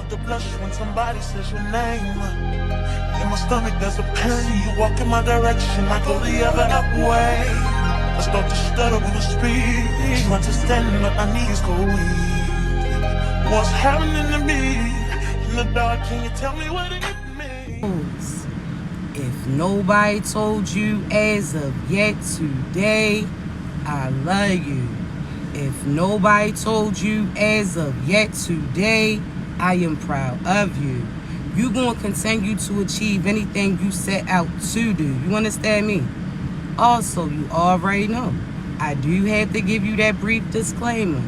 start to blush when somebody says your name. In my stomach there's a pain. You walk in my direction, I go the other way. I start to stutter when I speak. Understanding that my knees go weak. What's happening to me? In the dark, can you tell me what it means? If nobody told you as of yet today, I love you. If nobody told you as of yet today, I am proud of you. You're going to continue to achieve anything you set out to do. You understand me? Also, you already know, I do have to give you that brief disclaimer.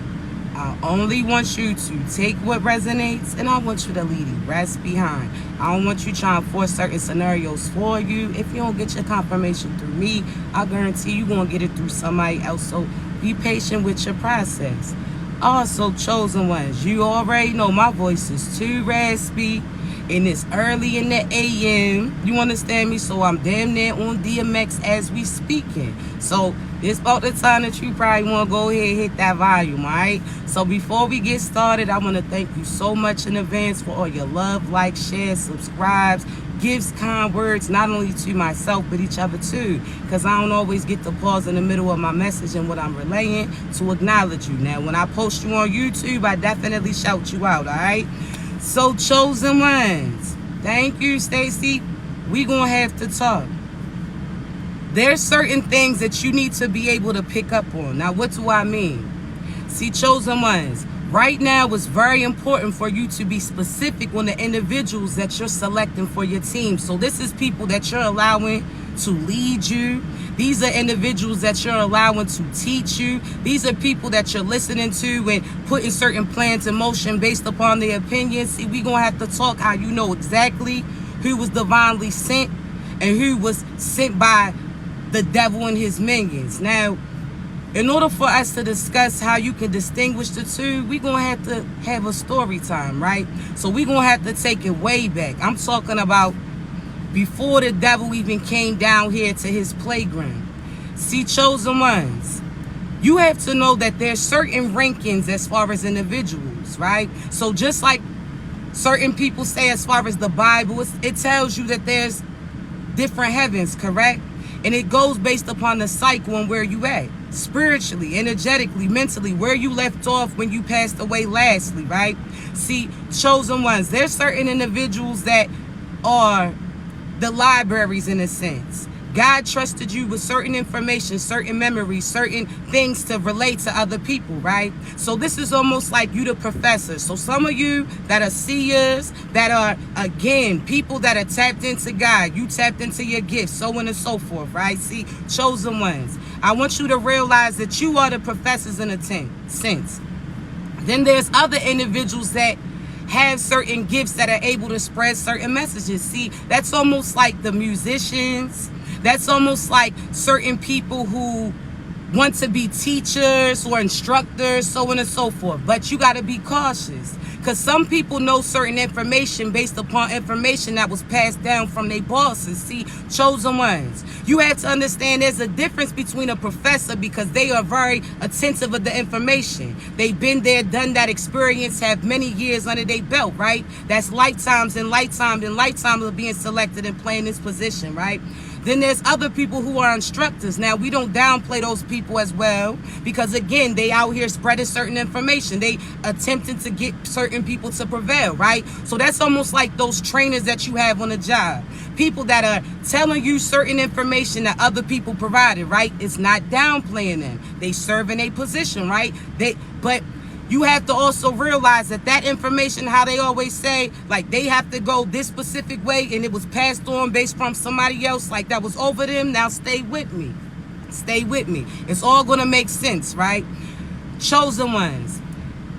I only want you to take what resonates, and I want you to leave the rest behind. I don't want you trying to force certain scenarios for you. If you don't get your confirmation through me, I guarantee you're going to get it through somebody else. So be patient with your process. Also, chosen ones, you already know my voice is too raspy, and it's early in the AM. You understand me? So I'm damn near on DMX as we speaking. So it's about the time that you probably want to go ahead and hit that volume, all right? So before we get started, I want to thank you so much in advance for all your love, like, share, subscribes, gives, kind words, not only to myself, but each other too. Because I don't always get to pause in the middle of my message and what I'm relaying to acknowledge you. Now, when I post you on YouTube, I definitely shout you out, all right? So, chosen ones, thank you, Stacy. We gonna have to talk. There's certain things that you need to be able to pick up on. Now, what do I mean? See, chosen ones, right now it's very important for you to be specific on the individuals that you're selecting for your team. So this is people that you're allowing to lead you. These are individuals that you're allowing to teach you. These are people that you're listening to and putting certain plans in motion based upon their opinions. See, we're going to have to talk how you know exactly who was divinely sent and who was sent by the devil and his minions. Now, in order for us to discuss how you can distinguish the two, we're going to have a story time, right? So we're going to have to take it way back. I'm talking about before the devil even came down here to his playground. See, chosen ones, you have to know that there's certain rankings as far as individuals, right? So just like certain people say as far as the Bible, it tells you that there's different heavens, correct? And it goes based upon the cycle and where you at. Spiritually, energetically, mentally, where you left off when you passed away lastly, right? See, chosen ones, there's certain individuals that are the libraries in a sense. God trusted you with certain information, certain memories, certain things to relate to other people, right? So this is almost like you the professor. So some of you that are seers, that are, again, people that are tapped into God, you tapped into your gifts, so on and so forth, right? See, chosen ones, I want you to realize that you are the professors in a sense. Then there's other individuals that have certain gifts that are able to spread certain messages. See, that's almost like the musicians. That's almost like certain people who want to be teachers or instructors, so on and so forth. But you got to be cautious, because some people know certain information based upon information that was passed down from their bosses. See, chosen ones, you have to understand there's a difference between a professor, because they are very attentive of the information. They've been there, done that experience, have many years under their belt, right? That's lifetimes and lifetimes and lifetimes of being selected and playing this position, right? Then there's other people who are instructors. Now, we don't downplay those people as well, because again, they out here spreading certain information. They attempting to get certain people to prevail, right? So that's almost like those trainers that you have on the job. People that are telling you certain information that other people provided, right? It's not downplaying them. They serve in a position, right? But you have to also realize that that information, how they always say, like they have to go this specific way and it was passed on based from somebody else, like that was over them. Now stay with me. Stay with me. It's all going to make sense, right? Chosen ones,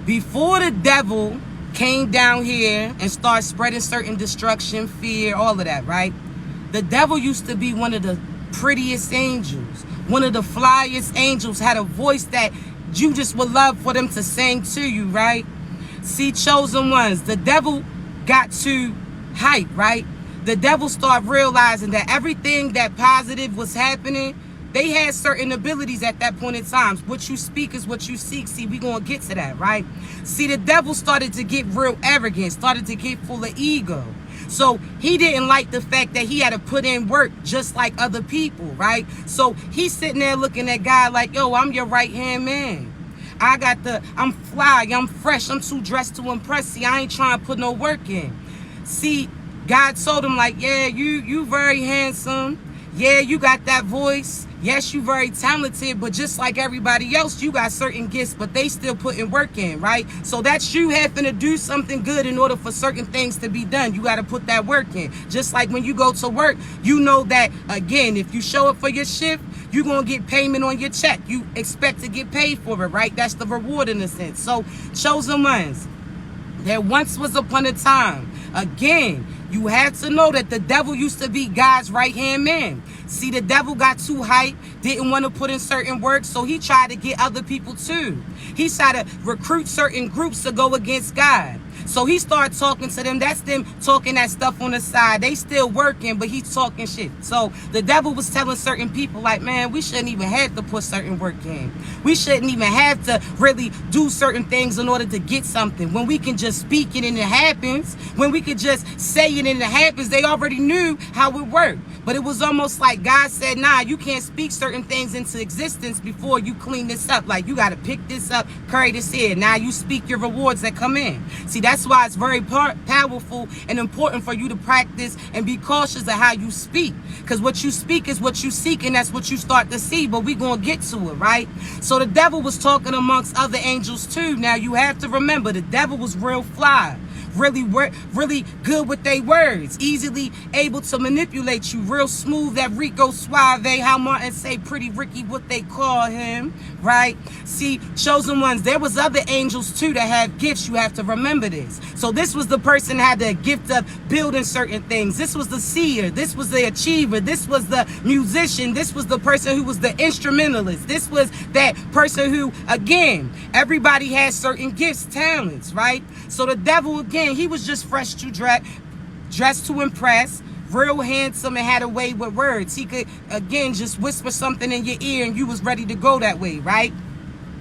before the devil came down here and started spreading certain destruction, fear, all of that, right? The devil used to be one of the prettiest angels, one of the flyest angels, had a voice that you just would love for them to sing to you, right? See, chosen ones, the devil got too hype, right? The devil started realizing that everything that positive was happening, they had certain abilities at that point in time. What you speak is what you seek. See, we gonna get to that, right? See, the devil started to get real arrogant, started to get full of ego. So he didn't like the fact that he had to put in work just like other people, right? So he's sitting there looking at God like, yo, I'm your right-hand man. I'm fly, I'm fresh, I'm too dressed to impress. See, I ain't trying to put no work in. See, God told him like, yeah, you very handsome. Yeah, you got that voice. Yes, you very talented, but just like everybody else, you got certain gifts, but they still putting work in, right? So that's you having to do something good in order for certain things to be done. You got to put that work in. Just like when you go to work, you know that, again, if you show up for your shift, you're going to get payment on your check. You expect to get paid for it, right? That's the reward in a sense. So, chosen ones, there once was upon a time, again, you have to know that the devil used to be God's right-hand man. See, the devil got too hyped, didn't want to put in certain work, so he tried to get other people too. He tried to recruit certain groups to go against God. So he started talking to them. That's them talking that stuff on the side. They still working, but he's talking shit. So the devil was telling certain people like, man, we shouldn't even have to put certain work in. We shouldn't even have to really do certain things in order to get something. When we can just speak it and it happens. When we could just say it and it happens. They already knew how it worked. But it was almost like God said, nah, you can't speak certain things into existence before you clean this up. Like, you got to pick this up, carry this here. Now you speak your rewards that come in. See, that's why it's very powerful and important for you to practice and be cautious of how you speak. Because what you speak is what you seek, and that's what you start to see. But we're going to get to it, right? So the devil was talking amongst other angels too. Now you have to remember, the devil was real fly. Really good with their words, easily able to manipulate you, real smooth, that Rico Suave, how Martin say, Pretty Ricky, what they call him, right? See, chosen ones, there was other angels too that have gifts. You have to remember this. So this was the person that had the gift of building certain things. This was the seer. This was the achiever. This was the musician. This was the person who was the instrumentalist. This was that person who, again, everybody has certain gifts, talents, right? So the devil, again, he was just fresh to dressed to impress, real handsome, and had a way with words. He could, again, just whisper something in your ear and you was ready to go that way, right?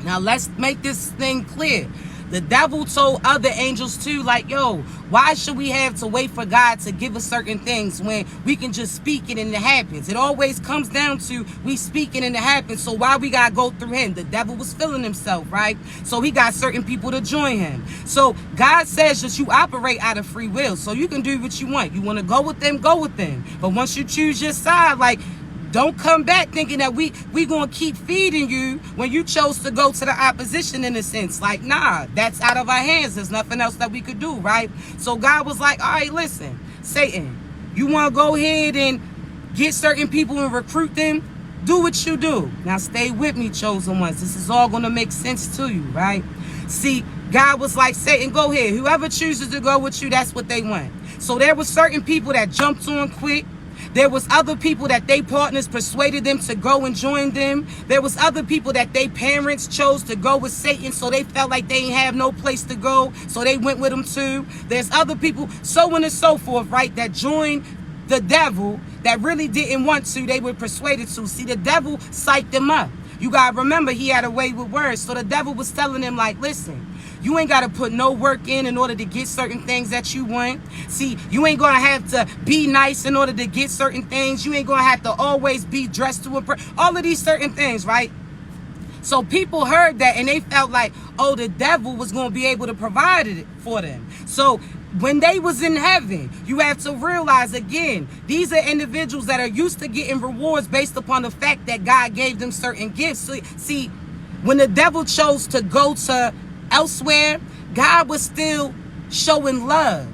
Now let's make this thing clear. The devil told other angels too, like, yo, why should we have to wait for God to give us certain things when we can just speak it and it happens? It always comes down to we speaking and it happens. So why we got to go through him? The devil was feeling himself, right? So he got certain people to join him. So God says that you operate out of free will. So you can do what you want. You want to go with them, go with them. But once you choose your side, like, don't come back thinking that we going to keep feeding you when you chose to go to the opposition in a sense. Like, nah, that's out of our hands. There's nothing else that we could do, right? So God was like, all right, listen, Satan, you want to go ahead and get certain people and recruit them? Do what you do. Now stay with me, chosen ones. This is all going to make sense to you, right? See, God was like, Satan, go ahead. Whoever chooses to go with you, that's what they want. So there were certain people that jumped on quick. There was other people that they partners persuaded them to go and join them. There was other people that they parents chose to go with Satan, so they felt like they ain't have no place to go, so they went with him too. There's other people, so on and so forth, right, that joined the devil that really didn't want to. They were persuaded to. See, the devil psyched them up. You got to remember, he had a way with words. So the devil was telling them, like, listen, you ain't got to put no work in order to get certain things that you want. See, you ain't going to have to be nice in order to get certain things. You ain't going to have to always be dressed to impress. All of these certain things, right? So people heard that and they felt like, oh, the devil was going to be able to provide it for them. So when they was in heaven, you have to realize, again, these are individuals that are used to getting rewards based upon the fact that God gave them certain gifts. So, see, when the devil chose to go to elsewhere, God was still showing love.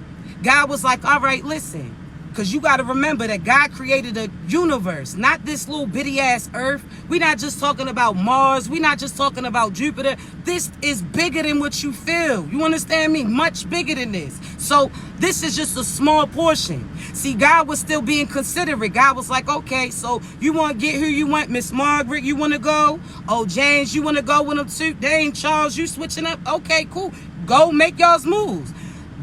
God was like, all right, listen, because you got to remember that God created a universe, not this little bitty ass earth. We're not just talking about Mars. We're not just talking about Jupiter. This is bigger than what you feel. You understand me? Much bigger than this. So this is just a small portion. See, God was still being considerate. God was like, okay, so you want to get who you want? Miss Margaret, you want to go? Oh, James, you want to go with them too? Dang, Charles, you switching up? Okay, cool. Go make y'all's moves.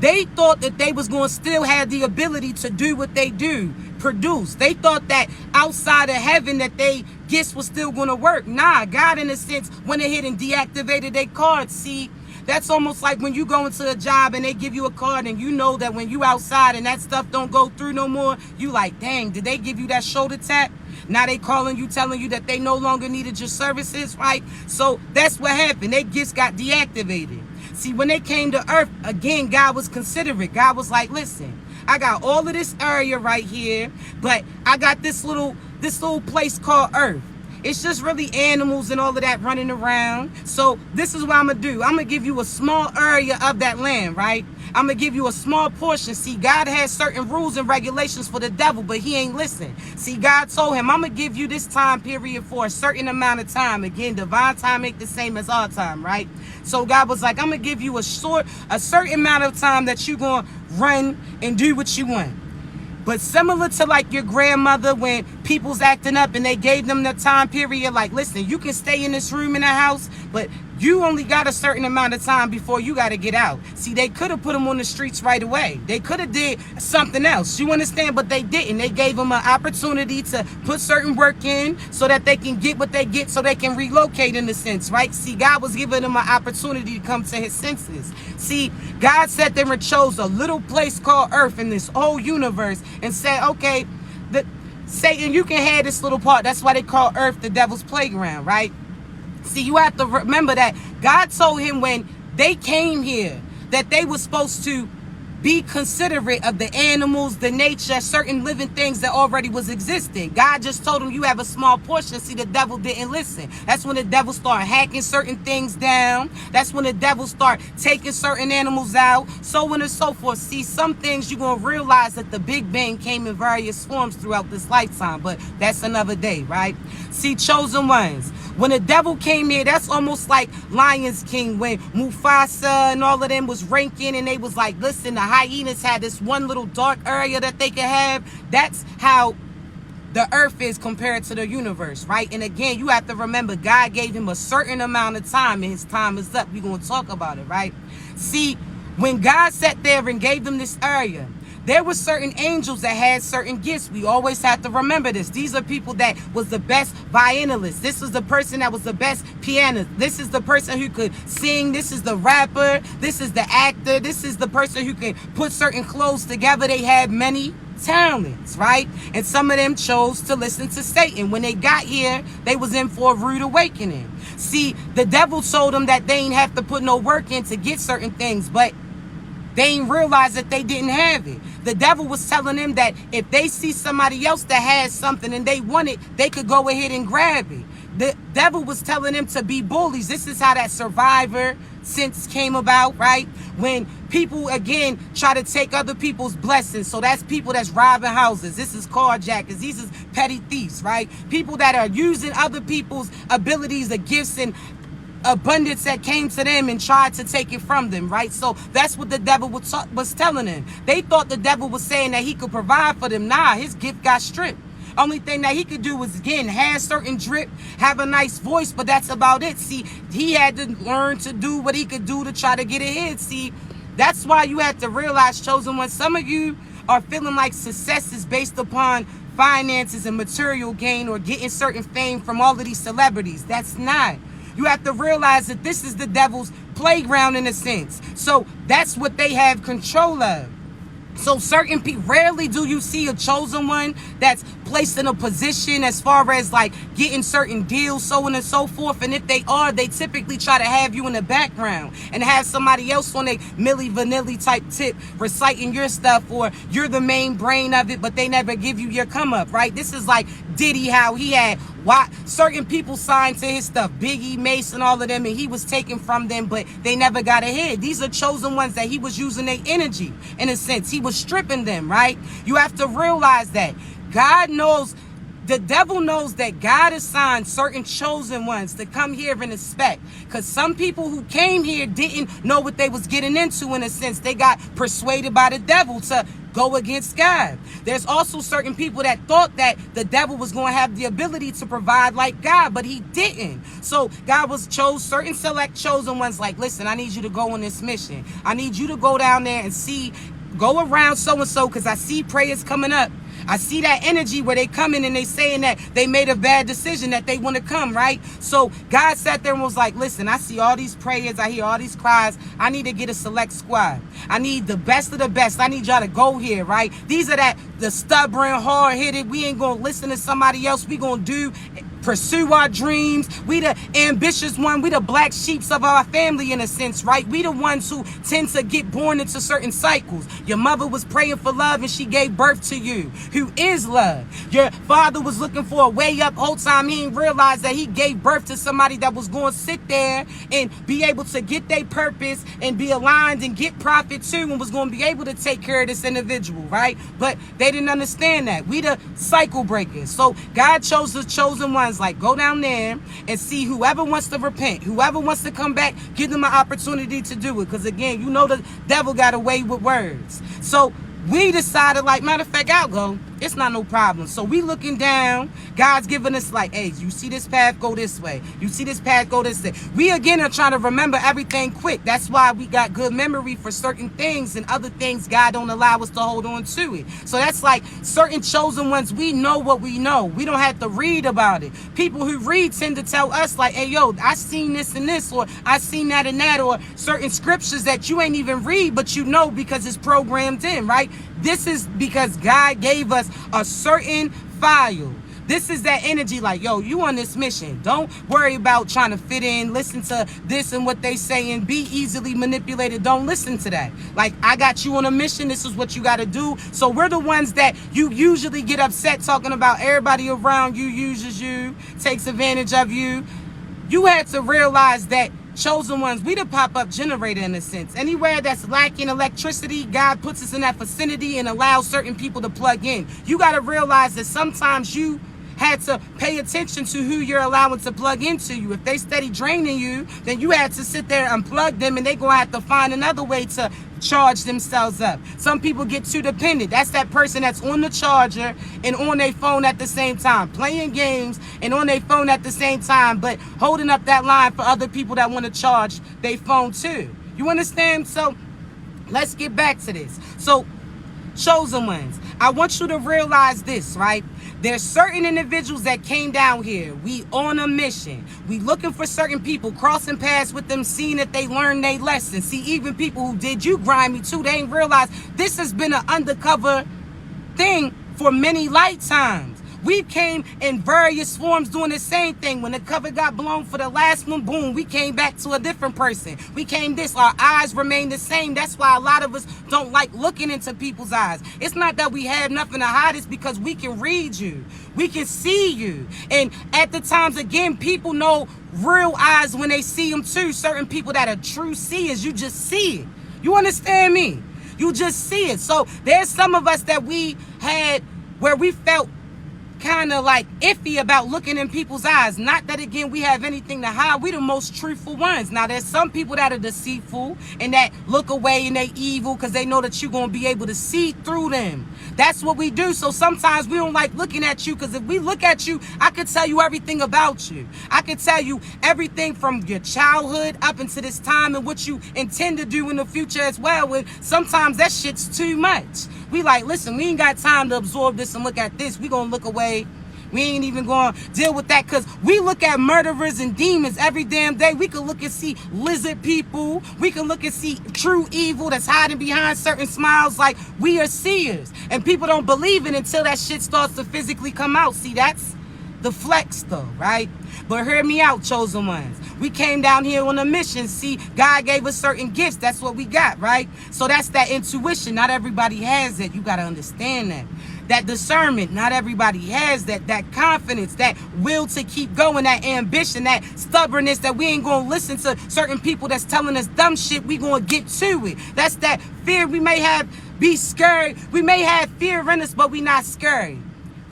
They thought that they was going to still have the ability to do what they do, produce. They thought that outside of heaven that they gifts was still going to work. Nah, God in a sense went ahead and deactivated their cards. See, that's almost like when you go into a job and they give you a card and you know that when you outside and that stuff don't go through no more, you like, dang, did they give you that shoulder tap? Now they calling you, telling you that they no longer needed your services, right? So that's what happened. Their gifts got deactivated. See, when they came to earth, again, God was considerate. God was like, listen, I got all of this area right here, but I got this little place called earth. It's just really animals and all of that running around. So this is what I'm going to do. I'm going to give you a small area of that land, right? I'm going to give you a small portion. See, God has certain rules and regulations for the devil, but he ain't listening. See, God told him, I'm going to give you this time period for a certain amount of time. Again, divine time ain't the same as our time, right? So God was like, I'm going to give you a certain amount of time that you're going to run and do what you want. But similar to like your grandmother when people's acting up and they gave them the time period, like, listen, you can stay in this room in the house, but you only got a certain amount of time before you got to get out. See, they could have put them on the streets right away. They could have did something else. You understand? But they didn't. They gave them an opportunity to put certain work in so that they can get what they get so they can relocate in a sense, right? See, God was giving them an opportunity to come to his senses. See, God sat there and chose a little place called Earth in this whole universe and said, okay, Satan, you can have this little part. That's why they call Earth the devil's playground, right? See, you have to remember that God told him when they came here that they were supposed to be considerate of the animals, the nature, certain living things that already was existing. God just told him you have a small portion. See, the devil didn't listen. That's when the devil started hacking certain things down. That's when the devil started taking certain animals out, so on and so forth. See, some things you're going to realize that the Big Bang came in various forms throughout this lifetime, but that's another day, right? See, chosen ones. When the devil came here, that's almost like Lion's King when Mufasa and all of them was ranking and they was like, listen, the hyenas had this one little dark area that they could have. That's how the earth is compared to the universe, right? And again, you have to remember God gave him a certain amount of time and his time is up. We're going to talk about it, right? See, when God sat there and gave them this area, there were certain angels that had certain gifts. We always have to remember this. These are people that was the best violinist. This was the person that was the best pianist. This is the person who could sing. This is the rapper. This is the actor. This is the person who can put certain clothes together. They had many talents, right? And some of them chose to listen to Satan. When they got here, they was in for a rude awakening. See, the devil told them that they ain't have to put no work in to get certain things, but they ain't realize that they didn't have it. The devil was telling them that if they see somebody else that has something and they want it, they could go ahead and grab it. The devil was telling them to be bullies. This is how that survivor sense came about, right? When people, again, try to take other people's blessings. So that's people that's robbing houses. This is carjackers. These is petty thieves, right? People that are using other people's abilities, the gifts, and abundance that came to them and tried to take it from them, right? So that's what the devil was telling them. They thought the devil was saying that he could provide for them. Nah, his gift got stripped. Only thing that he could do was, again, have certain drip, have a nice voice, but that's about it. See, he had to learn to do what he could do to try to get ahead. See, that's why you have to realize, chosen one, some of you are feeling like success is based upon finances and material gain or getting certain fame from all of these celebrities. That's not. You have to realize that this is the devil's playground in a sense. So that's what they have control of. So certain people, rarely do you see a chosen one that's placed in a position as far as like getting certain deals, so on and so forth. And if they are, they typically try to have you in the background and have somebody else on a Milli Vanilli type tip reciting your stuff, or you're the main brain of it, but they never give you your come up, right? This is like Diddy, how he had certain people signed to his stuff, Biggie, Mason, all of them, and he was taken from them, but they never got ahead. These are chosen ones that he was using their energy in a sense. He was stripping them, right? You have to realize that God knows, the devil knows that God assigned certain chosen ones to come here and inspect. Because some people who came here didn't know what they was getting into in a sense. They got persuaded by the devil to go against God. There's also certain people that thought that the devil was going to have the ability to provide like God, but he didn't. So God chose certain select chosen ones like, listen, I need you to go on this mission. I need you to go down there and go around so-and-so, because I see prayers coming up. I see that energy where they come in and they saying that they made a bad decision, that they want to come, right? So God sat there and was like, listen, I see all these prayers. I hear all these cries. I need to get a select squad. I need the best of the best. I need y'all to go here, right? These are the stubborn, hard-headed. We ain't going to listen to somebody else. We going to pursue our dreams. We the ambitious one. We the black sheeps of our family in a sense, right? We the ones who tend to get born into certain cycles. Your mother was praying for love and she gave birth to you, who is love. Your father was looking for a way up whole time. He didn't realize that he gave birth to somebody that was going to sit there and be able to get their purpose and be aligned and get profit too, and was going to be able to take care of this individual, right? But they didn't understand that. We the cycle breakers. So God chose the chosen ones. Like, go down there and see whoever wants to repent, whoever wants to come back, give them an opportunity to do it. Because again, you know the devil got away with words. So we decided, like, matter of fact, I'll go. It's not no problem. So we looking down. God's giving us like, hey, you see this path, go this way. You see this path, go this way. We again are trying to remember everything quick. That's why we got good memory for certain things, and other things God don't allow us to hold on to it. So that's like certain chosen ones. We know what we know. We don't have to read about it. People who read tend to tell us like, hey, yo, I seen this and this, or I seen that and that, or certain scriptures that you ain't even read, but you know because it's programmed in, right? This is because God gave us a certain file. This is that energy like, yo, you on this mission. Don't worry about trying to fit in, listen to this and what they say and be easily manipulated. Don't listen to that. Like, I got you on a mission. This is what you got to do. So we're the ones that you usually get upset talking about. Everybody around you uses you, takes advantage of you. You had to realize that chosen ones, we the pop-up generator in a sense. Anywhere that's lacking electricity, God puts us in that vicinity and allows certain people to plug in. You got to realize that sometimes you had to pay attention to who you're allowing to plug into you. If they steady draining you, then you had to sit there and unplug them, and they're going to have to find another way to charge themselves up. Some people get too dependent. That's that person that's on the charger and on their phone at the same time, playing games and on their phone at the same time, but holding up that line for other people that want to charge their phone too. You understand? So let's get back to this. So chosen ones, I want you to realize this, right? There's certain individuals that came down here. We on a mission. We looking for certain people, crossing paths with them, seeing that they learned their lessons. See, even people who did you grimy too, they ain't realize this has been an undercover thing for many lifetimes. We came in various forms doing the same thing. When the cover got blown for the last one, boom, we came back to a different person. We came this, our eyes remain the same. That's why a lot of us don't like looking into people's eyes. It's not that we have nothing to hide. It's because we can read you. We can see you. And at the times, again, people know real eyes when they see them too. Certain people that are true seers, you just see it. You understand me? You just see it. So there's some of us that we had where we felt kind of like iffy about looking in people's eyes. Not that, again, we have anything to hide. We the most truthful ones. Now, there's some people that are deceitful and that look away and they evil because they know that you're going to be able to see through them. That's what we do. So sometimes we don't like looking at you, because if we look at you, I could tell you everything about you. I could tell you everything from your childhood up into this time and what you intend to do in the future as well. And sometimes that shit's too much. We like, listen, we ain't got time to absorb this and look at this. We gonna look away. We ain't even gonna deal with that, because we look at murderers and demons every damn day. We can look and see lizard people. We can look and see true evil that's hiding behind certain smiles. Like, we are seers. And people don't believe it until that shit starts to physically come out. See, that's the flex though, right? But hear me out, chosen ones. We came down here on a mission. See, God gave us certain gifts. That's what we got, right? So that's that intuition. Not everybody has it. You got to understand that. That discernment, not everybody has that. That confidence, that will to keep going, that ambition, that stubbornness, that we ain't going to listen to certain people that's telling us dumb shit. We going to get to it. That's that fear we may have, be scared. We may have fear in us, but we not scared.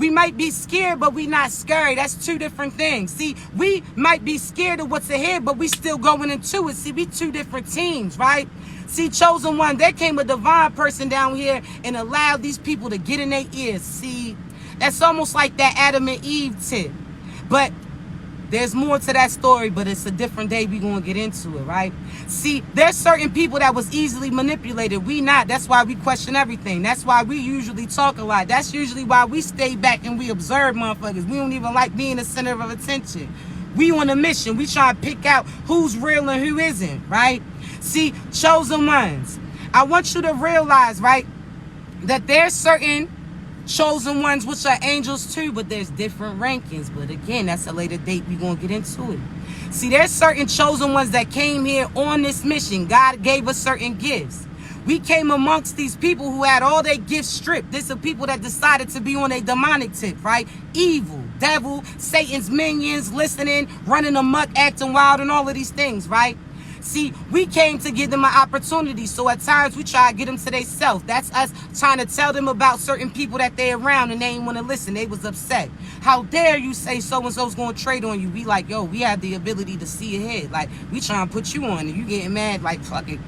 We might be scared, but we not scary. That's two different things. See, we might be scared of what's ahead, but we still going into it. See, we two different teams, right? See, chosen one, there came a divine person down here and allowed these people to get in their ears. See, that's almost like that Adam and Eve tip. But there's more to that story, but it's a different day. We're going to get into it, right? See, there's certain people that was easily manipulated. We not. That's why we question everything. That's why we usually talk a lot. That's usually why we stay back and we observe motherfuckers. We don't even like being the center of attention. We on a mission. We try to pick out who's real and who isn't, right? See, chosen ones, I want you to realize, right, that there's certain chosen ones which are angels too, but there's different rankings. But again, that's a later date. We're going to get into it. See, there's certain chosen ones that came here on this mission. God gave us certain gifts. We came amongst these people who had all their gifts stripped. These are people that decided to be on a demonic tip, right? Evil, devil, Satan's minions, listening, running amok, acting wild, and all of these things, right? See, we came to give them an opportunity. So at times we try to get them to their self. That's us trying to tell them about certain people that they're around and they ain't want to listen. They was upset. How dare you say so-and-so's going to trade on you? We like, yo, we have the ability to see ahead. Like, we trying to put you on and you getting mad like, fuck it.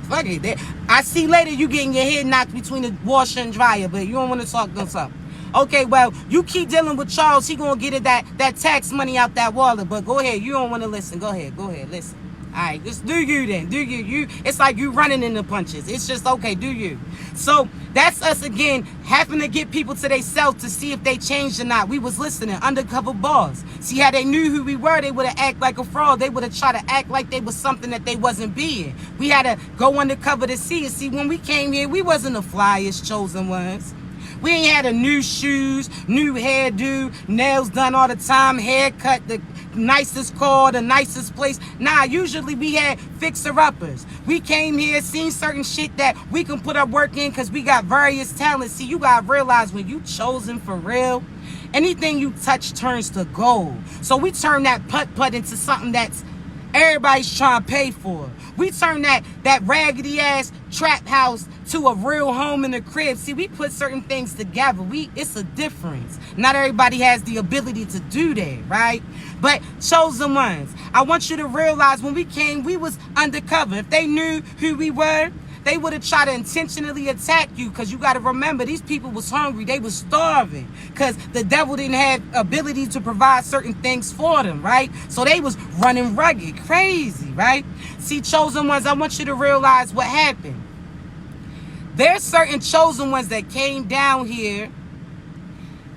Fuck it. I see later you getting your head knocked between the washer and dryer, but you don't want to talk no something. Okay, well, you keep dealing with Charles. He going to get it that tax money out that wallet. But go ahead. You don't want to listen. Go ahead. Listen. All right, just do you then. Do you. It's like you running in the punches. It's just, okay, do you. So that's us again, having to get people to themselves to see if they changed or not. We was listening, undercover boss. See how they knew who we were, they would have acted like a fraud. They would have tried to act like they was something that they wasn't being. We had to go undercover to see it. See, when we came here, we wasn't the flyest chosen ones. We ain't had a new shoes, new hairdo, nails done all the time, haircut, the nicest car, the nicest place. Nah, usually we had fixer-uppers. We came here, seen certain shit that we can put our work in because we got various talents. See, you got to realize when you chosen for real, anything you touch turns to gold. So we turn that putt-putt into something that's everybody's trying to pay for. We turn that raggedy ass trap house to a real home in the crib. See, we put certain things together. It's a difference. Not everybody has the ability to do that, right? But chosen ones, I want you to realize when we came, we was undercover. If they knew who we were, they would have tried to intentionally attack you, because you got to remember, these people was hungry. They was starving because the devil didn't have ability to provide certain things for them, right? So they was running rugged, crazy, right? See, chosen ones, I want you to realize what happened. There's certain chosen ones that came down here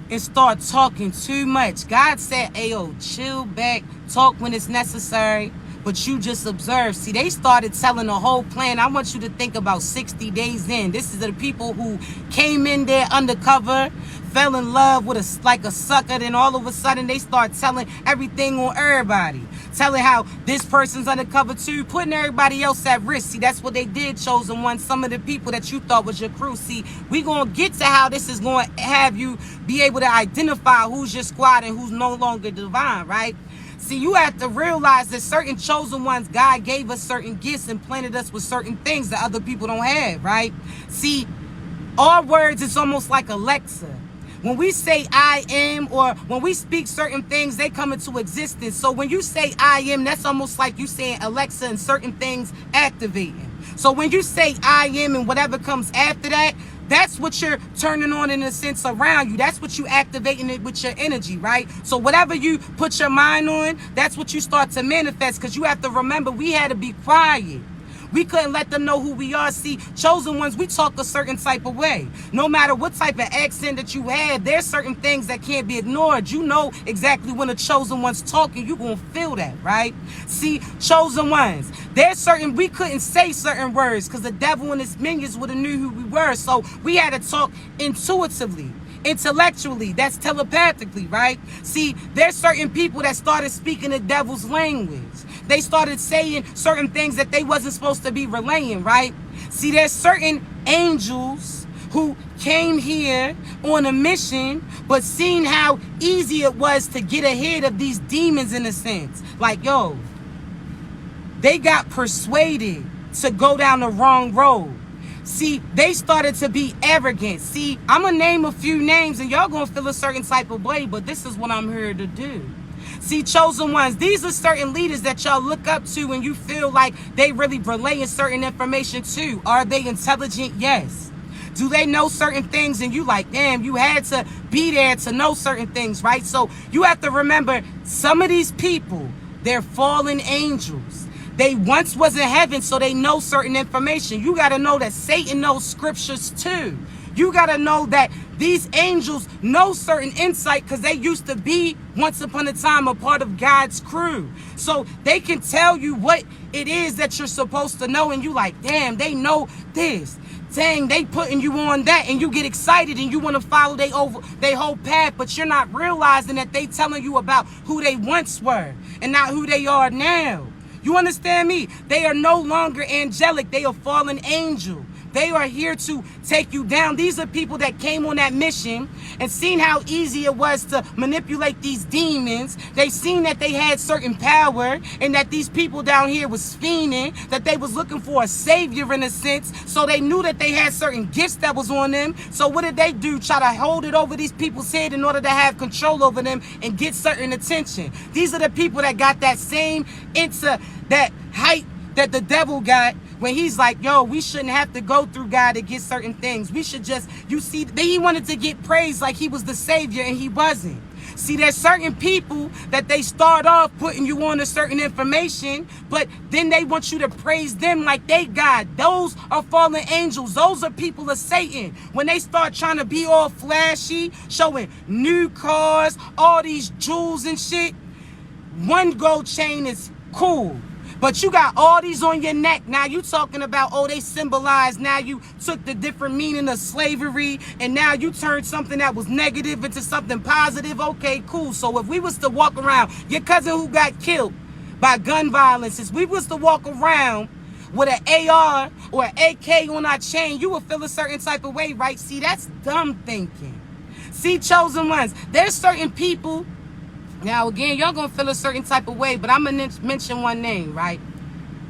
and start talking too much. God said, ayo, chill back, talk when it's necessary, but you just observe. See, they started telling the whole plan. I want you to think about 60 days in. This is the people who came in there undercover, fell in love with like a sucker, then all of a sudden they start telling everything on everybody. Telling how this person's undercover too, putting everybody else at risk. See, that's what they did, chosen one. Some of the people that you thought was your crew. See, we gonna get to how this is going to have you be able to identify who's your squad and who's no longer divine, right? See, you have to realize that certain chosen ones, God gave us certain gifts and planted us with certain things that other people don't have, right? See, our words is almost like Alexa. When we say I am, or when we speak certain things, they come into existence. So when you say I am, that's almost like you saying Alexa and certain things activating. So when you say I am and whatever comes after that, that's what you're turning on in a sense around you. That's what you activating it with your energy, right? So whatever you put your mind on, that's what you start to manifest, because you have to remember we had to be quiet. We couldn't let them know who we are. See, chosen ones, we talk a certain type of way. No matter what type of accent that you have, there's certain things that can't be ignored. You know exactly when a chosen one's talking, you're going to feel that, right? See, chosen ones, there's certain, we couldn't say certain words because the devil and his minions would have knew who we were. So we had to talk intuitively. Intellectually, that's telepathically, right? See, there's certain people that started speaking the devil's language. They started saying certain things that they wasn't supposed to be relaying, right? See, there's certain angels who came here on a mission, but seen how easy it was to get ahead of these demons in a sense. Like, yo, they got persuaded to go down the wrong road. See, they started to be arrogant. See, I'm going to name a few names and y'all going to feel a certain type of way, but this is what I'm here to do. See, chosen ones, these are certain leaders that y'all look up to and you feel like they really relaying certain information to. Are they intelligent? Yes. Do they know certain things? And you like, damn, you had to be there to know certain things, right? So you have to remember, some of these people, they're fallen angels. They once was in heaven, so they know certain information. You got to know that Satan knows scriptures too. You got to know that these angels know certain insight because they used to be, once upon a time, a part of God's crew. So they can tell you what it is that you're supposed to know, and you like, damn, they know this. Dang, they putting you on that, and you get excited and you want to follow they whole path, but you're not realizing that they telling you about who they once were and not who they are now. You understand me? They are no longer angelic. They are fallen angel. They are here to take you down. These are people that came on that mission and seen how easy it was to manipulate these demons. They seen that they had certain power and that these people down here was fiending, that they was looking for a savior in a sense. So they knew that they had certain gifts that was on them. So what did they do? Try to hold it over these people's head in order to have control over them and get certain attention. These are the people that got that same that hype that the devil got when he's like, yo, we shouldn't have to go through God to get certain things. We should just, you see, he wanted to get praised like he was the savior and he wasn't. See, there's certain people that they start off putting you on a certain information, but then they want you to praise them like they God. Those are fallen angels. Those are people of Satan. When they start trying to be all flashy, showing new cars, all these jewels and shit, one gold chain is cool. But you got all these on your neck. Now you talking about, oh, they symbolize. Now you took the different meaning of slavery and now you turned something that was negative into something positive. Okay, cool. So if we was to walk around, your cousin who got killed by gun violence, if we was to walk around with an AR or an AK on our chain, you would feel a certain type of way, right? See, that's dumb thinking. See, chosen ones, there's certain people. Now, again, y'all gonna feel a certain type of way, but I'm gonna mention one name, right?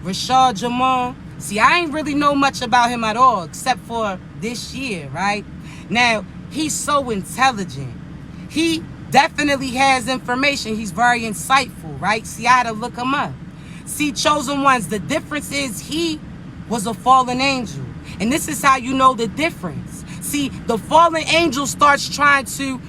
Rashad Jamal. See, I ain't really know much about him at all, except for this year, right? Now, he's so intelligent. He definitely has information. He's very insightful, right? See, I had to look him up. See, chosen ones, the difference is he was a fallen angel. And this is how you know the difference. See, the fallen angel starts trying to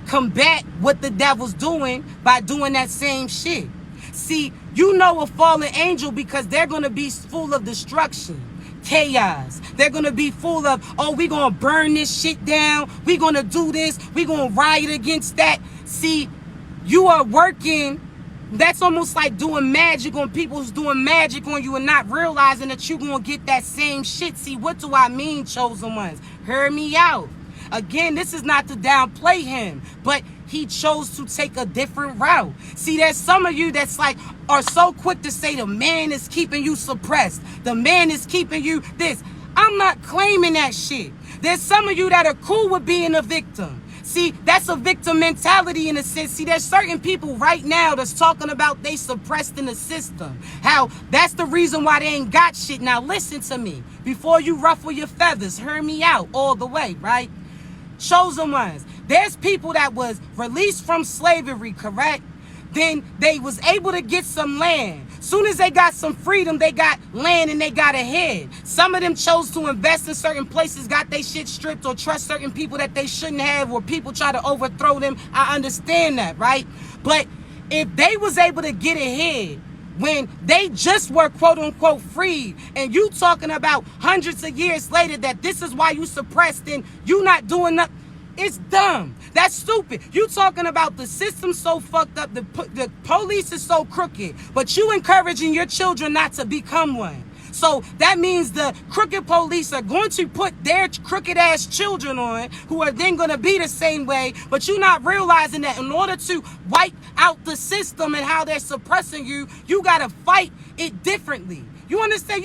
combat what the devil's doing by doing that same shit. See, you know a fallen angel because they're going to be full of destruction, chaos. They're going to be full of, oh, we're going to burn this shit down. We're going to do this. We're going to riot against that. See, you are working. That's almost like doing magic on people who's doing magic on you and not realizing that you're going to get that same shit. See, what do I mean, chosen ones? Hear me out. Again, this is not to downplay him, but he chose to take a different route. See, there's some of you that's like, are so quick to say the man is keeping you suppressed. The man is keeping you this. I'm not claiming that shit. There's some of you that are cool with being a victim. See, that's a victim mentality in a sense. See, there's certain people right now that's talking about they suppressed in the system. How that's the reason why they ain't got shit. Now, listen to me. Before you ruffle your feathers, hear me out all the way, right? Chosen ones. There's people that was released from slavery, correct? Then they was able to get some land. Soon as they got some freedom, they got land and they got ahead. Some of them chose to invest in certain places, got their shit stripped, or trust certain people that they shouldn't have, or people try to overthrow them. I understand that, right? But if they was able to get ahead when they just were quote unquote freed, and you talking about hundreds of years later that this is why you suppressed and you not doing nothing, it's dumb. That's stupid. You talking about the system so fucked up, the police is so crooked, but you encouraging your children not to become one. So that means the crooked police are going to put their crooked ass children on, who are then going to be the same way, but you're not realizing that in order to wipe out the system and how they're suppressing you, you got to fight it differently. You understand?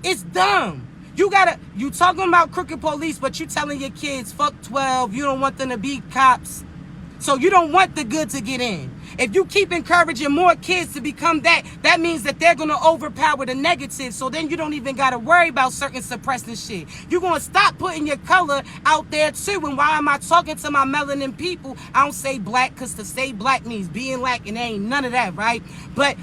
It's dumb. You talking about crooked police, but you telling your kids, fuck 12, you don't want them to be cops. So you don't want the good to get in. If you keep encouraging more kids to become that, that means that they're going to overpower the negative. So then you don't even got to worry about certain suppressing shit. You're going to stop putting your color out there too. And why am I talking to my melanin people? I don't say black because to say black means being black, and there ain't none of that, right? But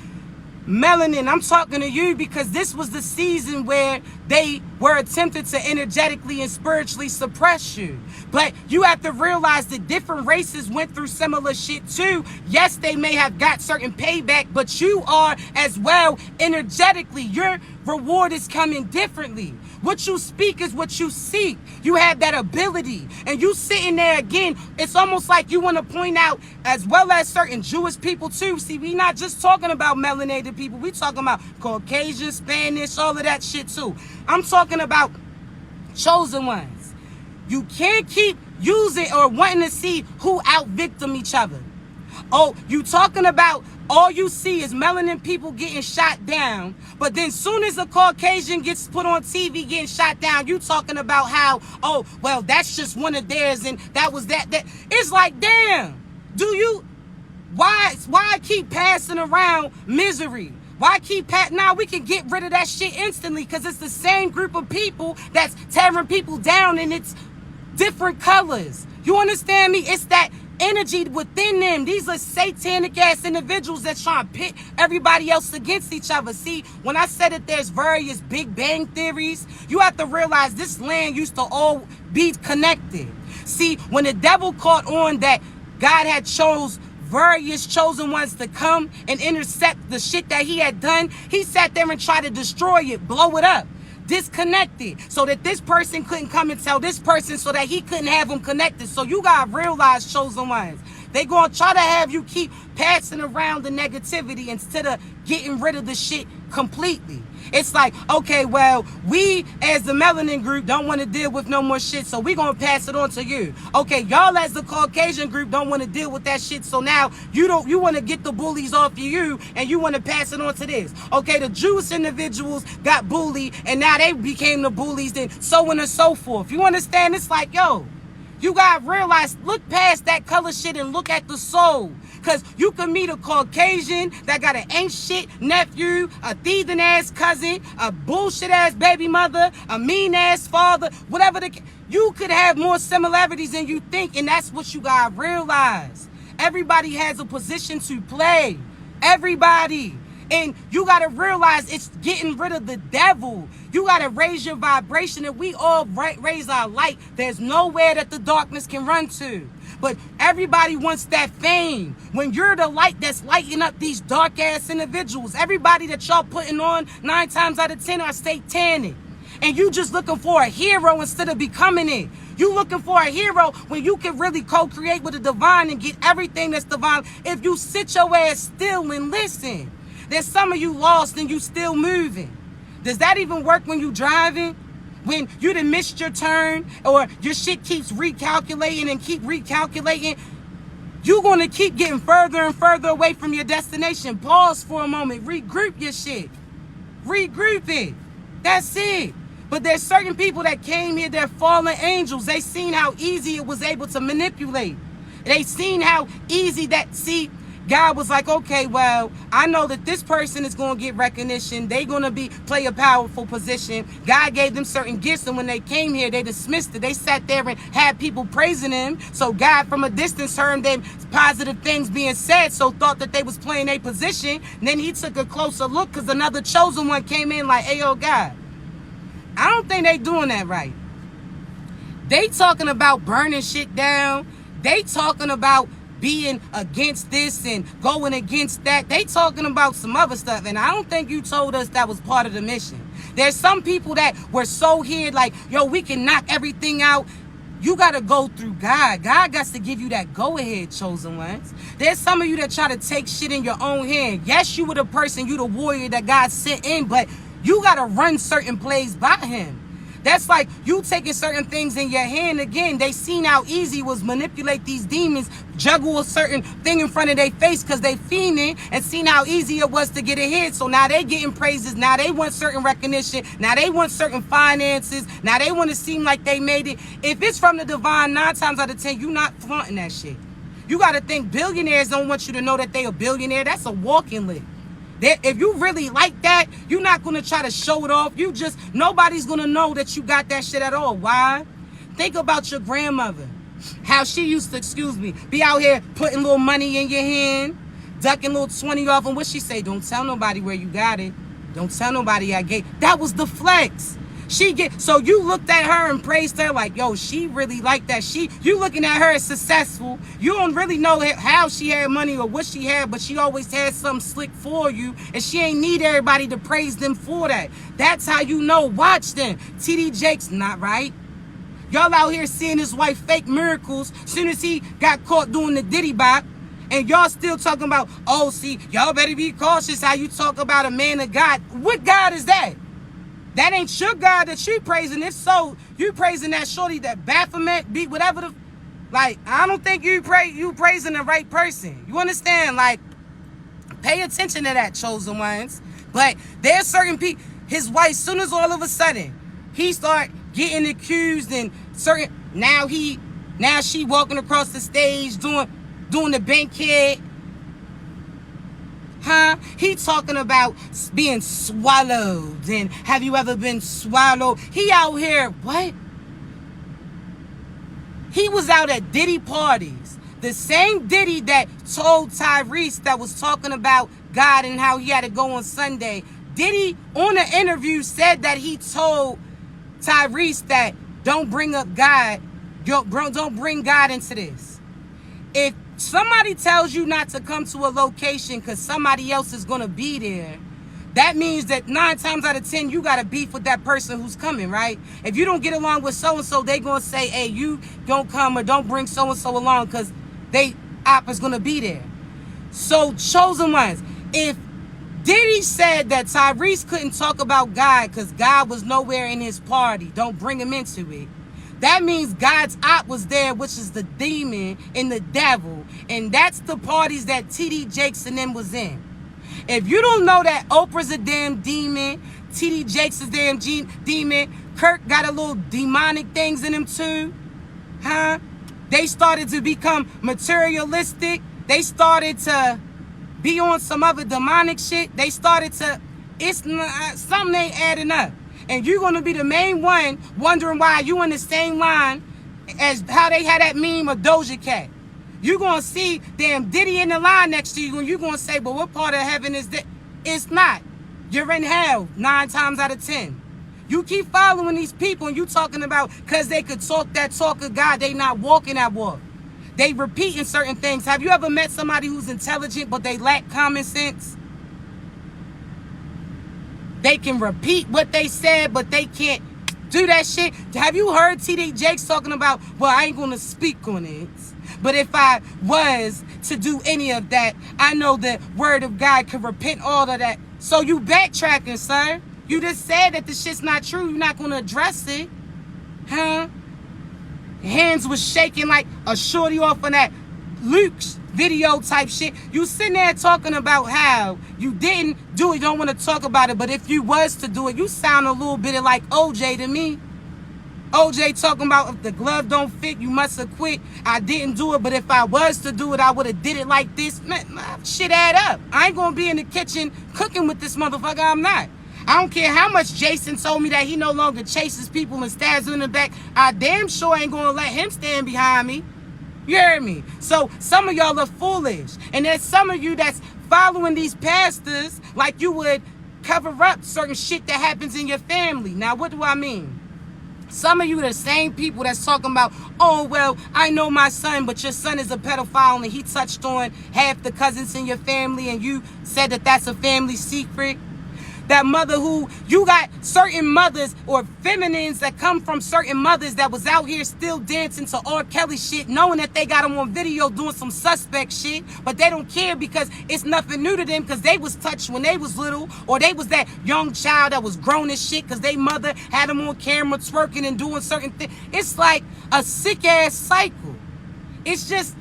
melanin, I'm talking to you because this was the season where they were attempting to energetically and spiritually suppress you. But you have to realize that different races went through similar shit too. Yes, they may have got certain payback, but you are as well energetically. Your reward is coming differently. What you speak is what you seek. You have that ability. And you sitting there again, it's almost like you want to point out, as well as certain Jewish people too. See, we not just talking about melanated people. We talking about Caucasian, Spanish, all of that shit too. I'm talking about chosen ones. You can't keep using or wanting to see who out-victim each other. Oh, you talking about all you see is melanin people getting shot down, but then soon as a Caucasian gets put on TV getting shot down, you talking about how, oh, well, that's just one of theirs and that was that. It's like, damn, why keep passing around misery? Why keep now we can get rid of that shit instantly because it's the same group of people that's tearing people down and it's different colors. You understand me? It's that energy within them. These are satanic ass individuals that try to pit everybody else against each other. See, when I said that there's various Big Bang theories, you have to realize this land used to all be connected. See, when the devil caught on that God had chose various chosen ones to come and intercept the shit that he had done, he sat there and tried to destroy it, blow it up, disconnect it, so that this person couldn't come and tell this person, so that he couldn't have them connected. So you gotta realize, chosen ones, they gonna try to have you keep passing around the negativity instead of getting rid of the shit completely. It's like, okay, well, we as the melanin group don't want to deal with no more shit, so we gonna pass it on to you. Okay, y'all as the Caucasian group don't want to deal with that shit, so now you want to get the bullies off of you and you want to pass it on to this. Okay, the Jewish individuals got bullied and now they became the bullies, then so on and so forth. You understand? It's like, yo, you gotta realize, look past that color shit and look at the soul. Because you can meet a Caucasian that got an ain't shit nephew, a thieving ass cousin, a bullshit ass baby mother, a mean ass father, whatever you could have more similarities than you think, and that's what you gotta realize. Everybody has a position to play. Everybody. And you got to realize it's getting rid of the devil. You got to raise your vibration, and we all raise our light. There's nowhere that the darkness can run to. But everybody wants that fame. When you're the light that's lighting up these dark-ass individuals, everybody that y'all putting on 9 times out of 10 are satanic. And you just looking for a hero instead of becoming it. You looking for a hero when you can really co-create with the divine and get everything that's divine if you sit your ass still and listen. There's some of you lost and you still moving. Does that even work when you driving? When you done missed your turn or your shit keeps recalculating and keep recalculating, you're going to keep getting further and further away from your destination. Pause for a moment. Regroup your shit. Regroup it. That's it. But there's certain people that came here, they're fallen angels. They seen how easy it was able to manipulate. They seen how easy that, see, God was like, okay, well, I know that this person is going to get recognition. They're going to play a powerful position. God gave them certain gifts, and when they came here, they dismissed it. They sat there and had people praising him. So God, from a distance, heard them positive things being said, so thought that they was playing a position. And then he took a closer look because another chosen one came in like, hey, yo, God, I don't think they doing that right. They talking about burning shit down. They talking about being against this and going against that. They talking about some other stuff, and I don't think you told us that was part of the mission. There's some people that were so here like, yo, we can knock everything out. You got to go through God. God got to give you that go-ahead, chosen ones. There's some of you that try to take shit in your own hand. Yes, you were the person, you the warrior that God sent in, but you got to run certain plays by him. That's like you taking certain things in your hand again. They seen how easy it was manipulate these demons, juggle a certain thing in front of their face because they fiending, and seen how easy it was to get ahead. So now they getting praises. Now they want certain recognition. Now they want certain finances. Now they want to seem like they made it. If it's from the divine, 9 times out of 10, you not flaunting that shit. You got to think billionaires don't want you to know that they a billionaire. That's a walking lick. If you really like that, you're not going to try to show it off. Nobody's going to know that you got that shit at all. Why? Think about your grandmother. How she used to, be out here putting little money in your hand, ducking little 20 off. And what she say? Don't tell nobody where you got it. Don't tell nobody I gave. That was the flex. So you looked at her and praised her like, yo, she really like that. You looking at her as successful. You don't really know how she had money or what she had, but she always had something slick for you, and she ain't need everybody to praise them for that. That's how you know. Watch them. T.D. Jakes, not right. Y'all out here seeing his wife fake miracles soon as he got caught doing the Diddy bop. And y'all still talking about, oh, see, y'all better be cautious how you talk about a man of God. What God is that? That ain't your God that you praising. If so, you praising that shorty, that Baphomet, beat whatever the... Like, I don't think you praising the right person. You understand? Like, pay attention to that, chosen ones. But there's certain people... His wife, soon as all of a sudden, he start getting accused and certain... Now she walking across the stage doing the bankhead. Huh? He talking about being swallowed and have you ever been swallowed? He out here, what? He was out at Diddy parties. The same Diddy that told Tyrese that was talking about God and how he had to go on Sunday. Diddy, on the interview, said that he told Tyrese that don't bring up God. Don't bring God into this. If somebody tells you not to come to a location because somebody else is going to be there, that means that 9 times out of 10, you got to beef with that person who's coming, right? If you don't get along with so-and-so, they going to say, hey, you don't come or don't bring so-and-so along because they op is going to be there. So, chosen ones, if Diddy said that Tyrese couldn't talk about God because God was nowhere in his party, don't bring him into it. That means God's op was there, which is the demon and the devil. And that's the parties that T.D. Jakes and them was in. If you don't know that Oprah's a damn demon, T.D. Jakes is a damn demon, Kirk got a little demonic things in him too, huh? They started to become materialistic. They started to be on some other demonic shit. Something ain't adding up. And you're going to be the main one wondering why you in the same line as how they had that meme of Doja Cat. You're going to see damn Diddy in the line next to you and you're going to say, but what part of heaven is that? It's not. You're in hell 9 times out of 10. You keep following these people and you talking about because they could talk that talk of God, they not walking that walk. They repeating certain things. Have you ever met somebody who's intelligent but they lack common sense? They can repeat what they said, but they can't do that shit. Have you heard T.D. Jakes talking about, well, I ain't going to speak on it, but if I was to do any of that, I know the word of God can repent all of that. So you backtracking, sir. You just said that the shit's not true. You're not going to address it. Huh? Hands was shaking like a shorty off on that Luke's video type shit. You sitting there talking about how you didn't do it, you don't want to talk about it, but if you was to do it, you sound a little bit like OJ to me. OJ talking about if the glove don't fit, you must have quit. I didn't do it, but if I was to do it, I would have did it like this. Man, shit add up. I ain't gonna be in the kitchen cooking with this motherfucker. I'm not. I don't care how much Jason told me that he no longer chases people and stabs them in the back. I damn sure ain't gonna let him stand behind me. You heard me? So some of y'all are foolish. And there's some of you that's following these pastors like you would cover up certain shit that happens in your family. Now, what do I mean? Some of you the same people that's talking about, oh, well, I know my son, but your son is a pedophile and he touched on half the cousins in your family and you said that that's a family secret. That mother who, you got certain mothers or feminines that come from certain mothers that was out here still dancing to R. Kelly shit, knowing that they got them on video doing some suspect shit, but they don't care because it's nothing new to them because they was touched when they was little, or they was that young child that was grown as shit because they mother had them on camera twerking and doing certain things. It's like a sick ass cycle. It's just,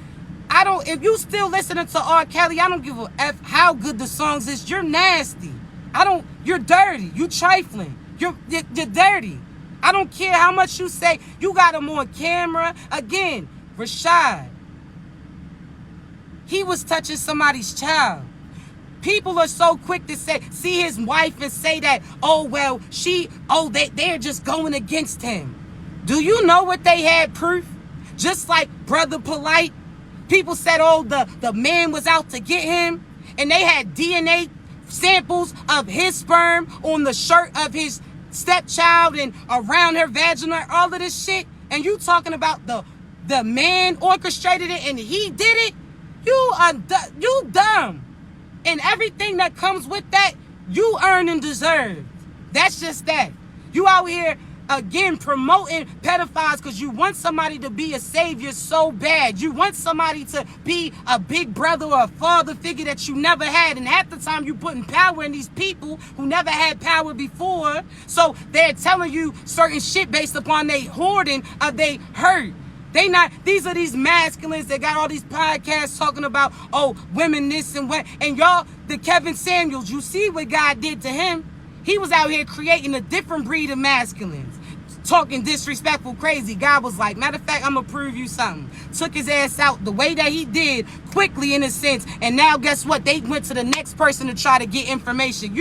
if you still listening to R. Kelly, I don't give a F how good the songs is. You're nasty. You're dirty. You trifling. You're dirty. I don't care how much you say. You got them on camera. Again, Rashad, 9 times out of 10, you're in hell 9 times out of 10. You got to think billionaires don't want you to know that they a billionaire. That's a walking lick. If you really like that, you got to talk that talk of God, they not walking that walk. They repeating certain things. Have you ever met somebody who's intelligent but they lack common sense? You don't think billionaires don't want you to know that they a billionaire. You got to think billionaires don't want you to know that they a billionaire. He was touching somebody's child. People are so quick to see his wife and say that, oh, well, they're just going against him. Do you know what they had proof? Just like Brother Polite, people said, oh, the man was out to get him, and they had DNA samples of his sperm on the shirt of his stepchild and around her vagina, all of this shit, and you talking about the man orchestrated it and he did it? You dumb. And everything that comes with that, you earn and deserve. That's just that. You out here, again, promoting pedophiles because you want somebody to be a savior so bad. You want somebody to be a big brother or a father figure that you never had. And half the time you putting power in these people who never had power before. So they're telling you certain shit based upon they hoarding or they hurt. These are these masculines that got all these podcasts talking about, oh, women this and what. And y'all, the Kevin Samuels, you see what God did to him? He was out here creating a different breed of masculines. Talking disrespectful, crazy. God was like, matter of fact, I'm going to prove you something. Took his ass out the way that he did, quickly in a sense. And now guess what? They went to the next person to try to get information.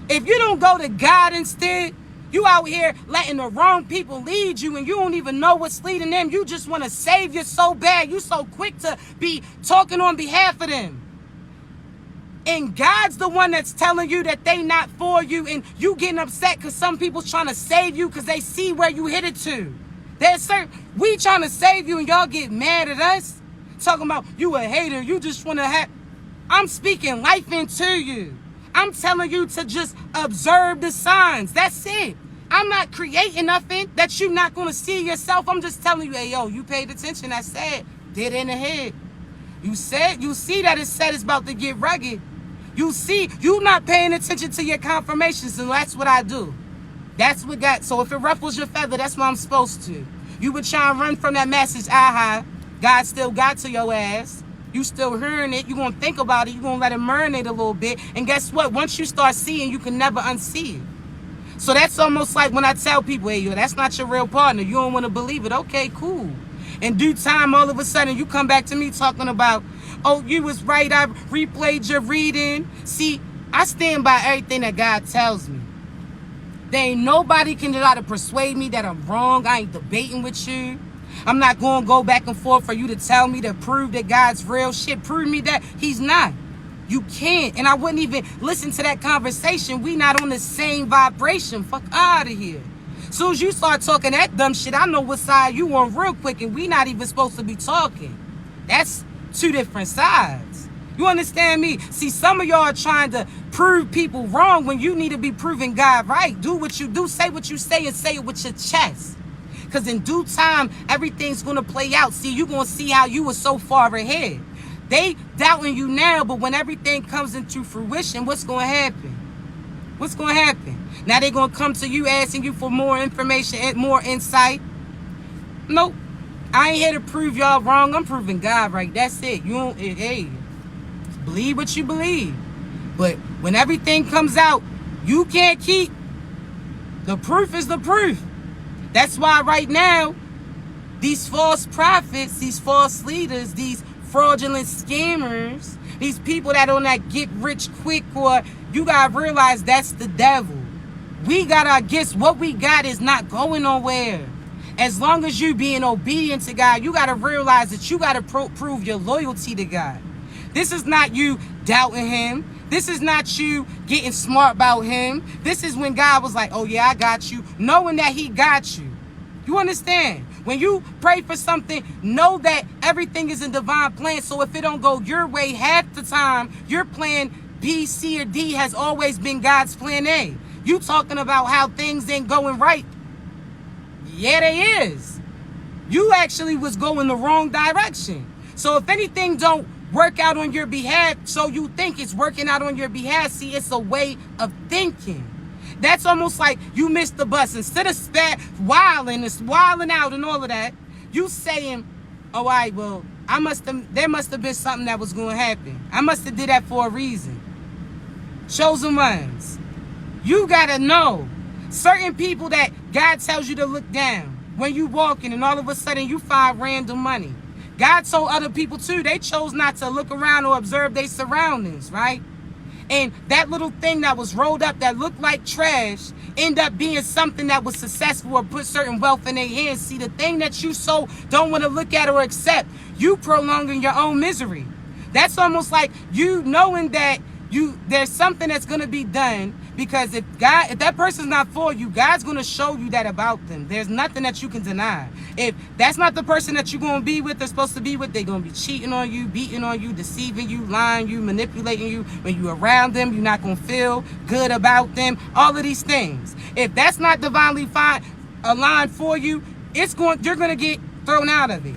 If you don't go to God instead, you out here letting the wrong people lead you and you don't even know what's leading them. You just want to save you so bad. You so quick to be talking on behalf of them. And God's the one that's telling you that they not for you, and you getting upset because some people trying to save you because they see where you hit it to. We trying to save you and y'all get mad at us. Talking about you a hater. You just want to have... I'm speaking life into you. I'm telling you to just observe the signs. That's it. I'm not creating nothing that you're not going to see yourself. I'm just telling you, hey, yo, you paid attention. I said, did in the head. You see that it said it's about to get rugged. You see, you not paying attention to your confirmations, and that's what I do. That's what got... So if it ruffles your feather, that's what I'm supposed to. You would try and run from that message, God still got to your ass. You still hearing it. You're going to think about it. You're going to let it marinate a little bit. And guess what? Once you start seeing, you can never unsee it. So that's almost like when I tell people, hey, yo, that's not your real partner. You don't want to believe it. Okay, cool. In due time, all of a sudden, you come back to me talking about, oh, you was right. I replayed your reading. See, I stand by everything that God tells me. There ain't nobody can try to persuade me that I'm wrong. I ain't debating with you. I'm not going to go back and forth for you to tell me to prove that God's real. Shit, prove me that he's not. You can't. And I wouldn't even listen to that conversation. We not on the same vibration. Fuck out of here. As soon as you start talking that dumb shit, I know what side you on real quick, and we not even supposed to be talking. That's two different sides. You understand me? See, some of y'all are trying to prove people wrong when you need to be proving God right. Do what you do, say what you say, and say it with your chest. Because in due time, everything's going to play out. See, you're going to see how you were so far ahead. They doubting you now, but when everything comes into fruition, what's going to happen? What's going to happen? Now they're going to come to you asking you for more information and more insight. Nope. I ain't here to prove y'all wrong. I'm proving God right. That's it. You don't, hey, believe what you believe. But when everything comes out, you can't keep. The proof is the proof. That's why right now, these false prophets, these false leaders, these fraudulent scammers, these people that on that get rich quick, or you gotta realize that's the devil. We got our gifts. What we got is not going nowhere. As long as you being obedient to God, you gotta realize that you gotta prove your loyalty to God. This is not you doubting him. This is not you getting smart about him. This is when God was like, oh yeah, I got you. Knowing that he got you. You understand? When you pray for something, know that everything is in divine plan. So if it don't go your way half the time, your plan B, C, or D has always been God's plan A. You talking about how things ain't going right. Yeah, they is. You actually was going the wrong direction. So if anything don't work out on your behalf, so you think it's working out on your behalf. See, it's a way of thinking. That's almost like you missed the bus. Instead of wilding out and all of that, you saying, oh, all right, well, there must have been something that was going to happen. I must have did that for a reason. Chosen ones. You got to know. Certain people that God tells you to look down. When you walking and all of a sudden you find random money. God told other people too, they chose not to look around or observe their surroundings, right? And that little thing that was rolled up that looked like trash end up being something that was successful or put certain wealth in their hands. See, the thing that you so don't want to look at or accept, you prolonging your own misery. That's almost like you knowing that there's something that's going to be done, because if that person's not for you, God's going to show you that about them. There's nothing that you can deny. If that's not the person that you're going to be with, they're supposed to be with, they're going to be cheating on you, beating on you, deceiving you, lying you, manipulating you. When you're around them, you're not going to feel good about them. All of these things. If that's not divinely aligned for you, you're going to get thrown out of it.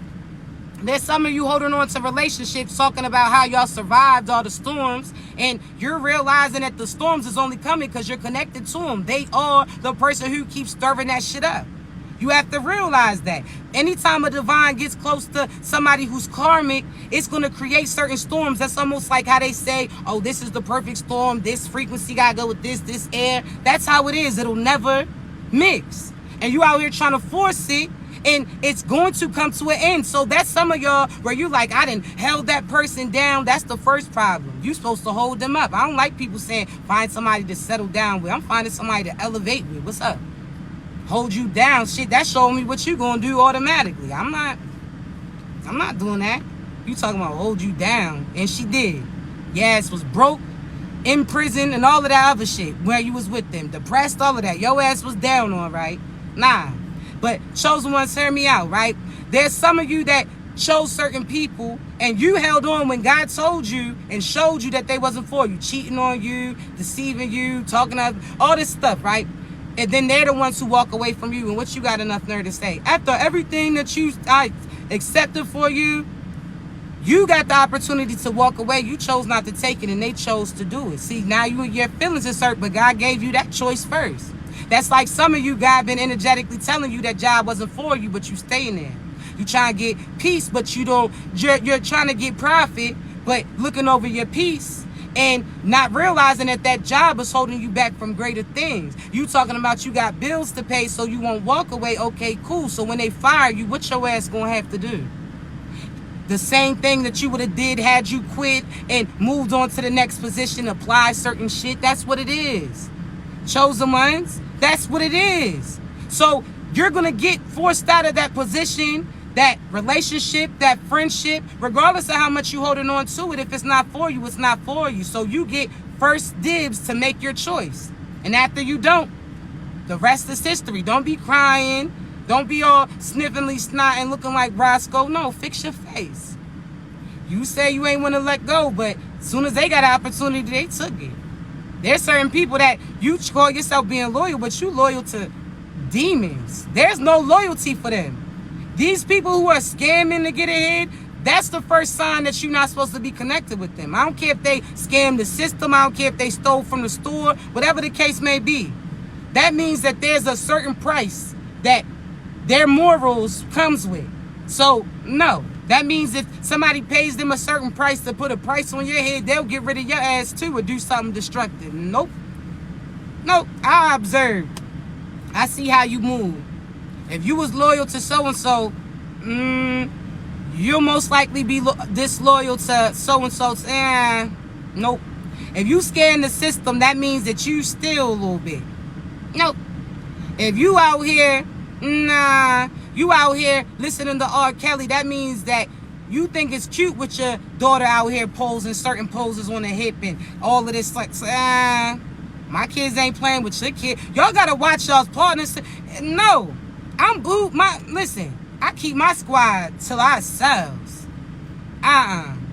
There's some of you holding on to relationships talking about how y'all survived all the storms, and you're realizing that the storms is only coming because you're connected to them. They are the person who keeps stirring that shit up. You have to realize that. Anytime a divine gets close to somebody who's karmic, it's going to create certain storms. That's almost like how they say, oh, this is the perfect storm. This frequency got to go with this air. That's how it is. It'll never mix. And you out here trying to force it, and it's going to come to an end. So that's some of y'all where you like, I done held that person down. That's the first problem. You supposed to hold them up. I don't like people saying, find somebody to settle down with. I'm finding somebody to elevate with. What's up? Hold you down. Shit, that's showing me what you gonna do automatically. I'm not doing that. You talking about hold you down. And she did. Your ass was broke, in prison, and all of that other shit where you was with them. Depressed, all of that. Your ass was down on, right? Nah. But chosen ones, hear me out, right? There's some of you that chose certain people and you held on when God told you and showed you that they wasn't for you. Cheating on you, deceiving you, talking about all this stuff, right? And then they're the ones who walk away from you. And what you got enough nerve to say? After everything that I accepted for you, you got the opportunity to walk away. You chose not to take it, and they chose to do it. See, now your feelings are hurt, but God gave you that choice first. That's like some of you, God been energetically telling you that job wasn't for you, but you staying there. You trying to get peace, but you don't. You're trying to get profit, but looking over your peace and not realizing that job is holding you back from greater things. You talking about you got bills to pay, so you won't walk away. Okay, cool. So when they fire you, what your ass gonna have to do? The same thing that you would have did had you quit and moved on to the next position, apply certain shit. That's what it is. Chosen ones, that's what it is. So you're going to get forced out of that position, that relationship, that friendship, regardless of how much you holding on to it. If it's not for you, it's not for you. So you get first dibs to make your choice. And after you don't, the rest is history. Don't be crying. Don't be all sniffingly snotting, looking like Roscoe. No, fix your face. You say you ain't want to let go, but as soon as they got an opportunity, they took it. There's certain people that you call yourself being loyal, but you loyal to demons. There's no loyalty for them. These people who are scamming to get ahead, that's the first sign that you're not supposed to be connected with them. I don't care if they scammed the system. I don't care if they stole from the store, whatever the case may be. That means that there's a certain price that their morals comes with. So, no. That means if somebody pays them a certain price to put a price on your head, they'll get rid of your ass too or do something destructive. Nope. Nope. I observe. I see how you move. If you was loyal to so-and-so, you'll most likely be disloyal to so-and-so. Nope. If you scan the system, that means that you steal a little bit. Nope. If you out here, you out here listening to R. Kelly, that means that you think it's cute with your daughter out here posing certain poses on the hip and all of this. Like, my kids ain't playing with your kid. Y'all gotta watch y'all's partners. No, I'm booed. Listen, I keep my squad to ourselves.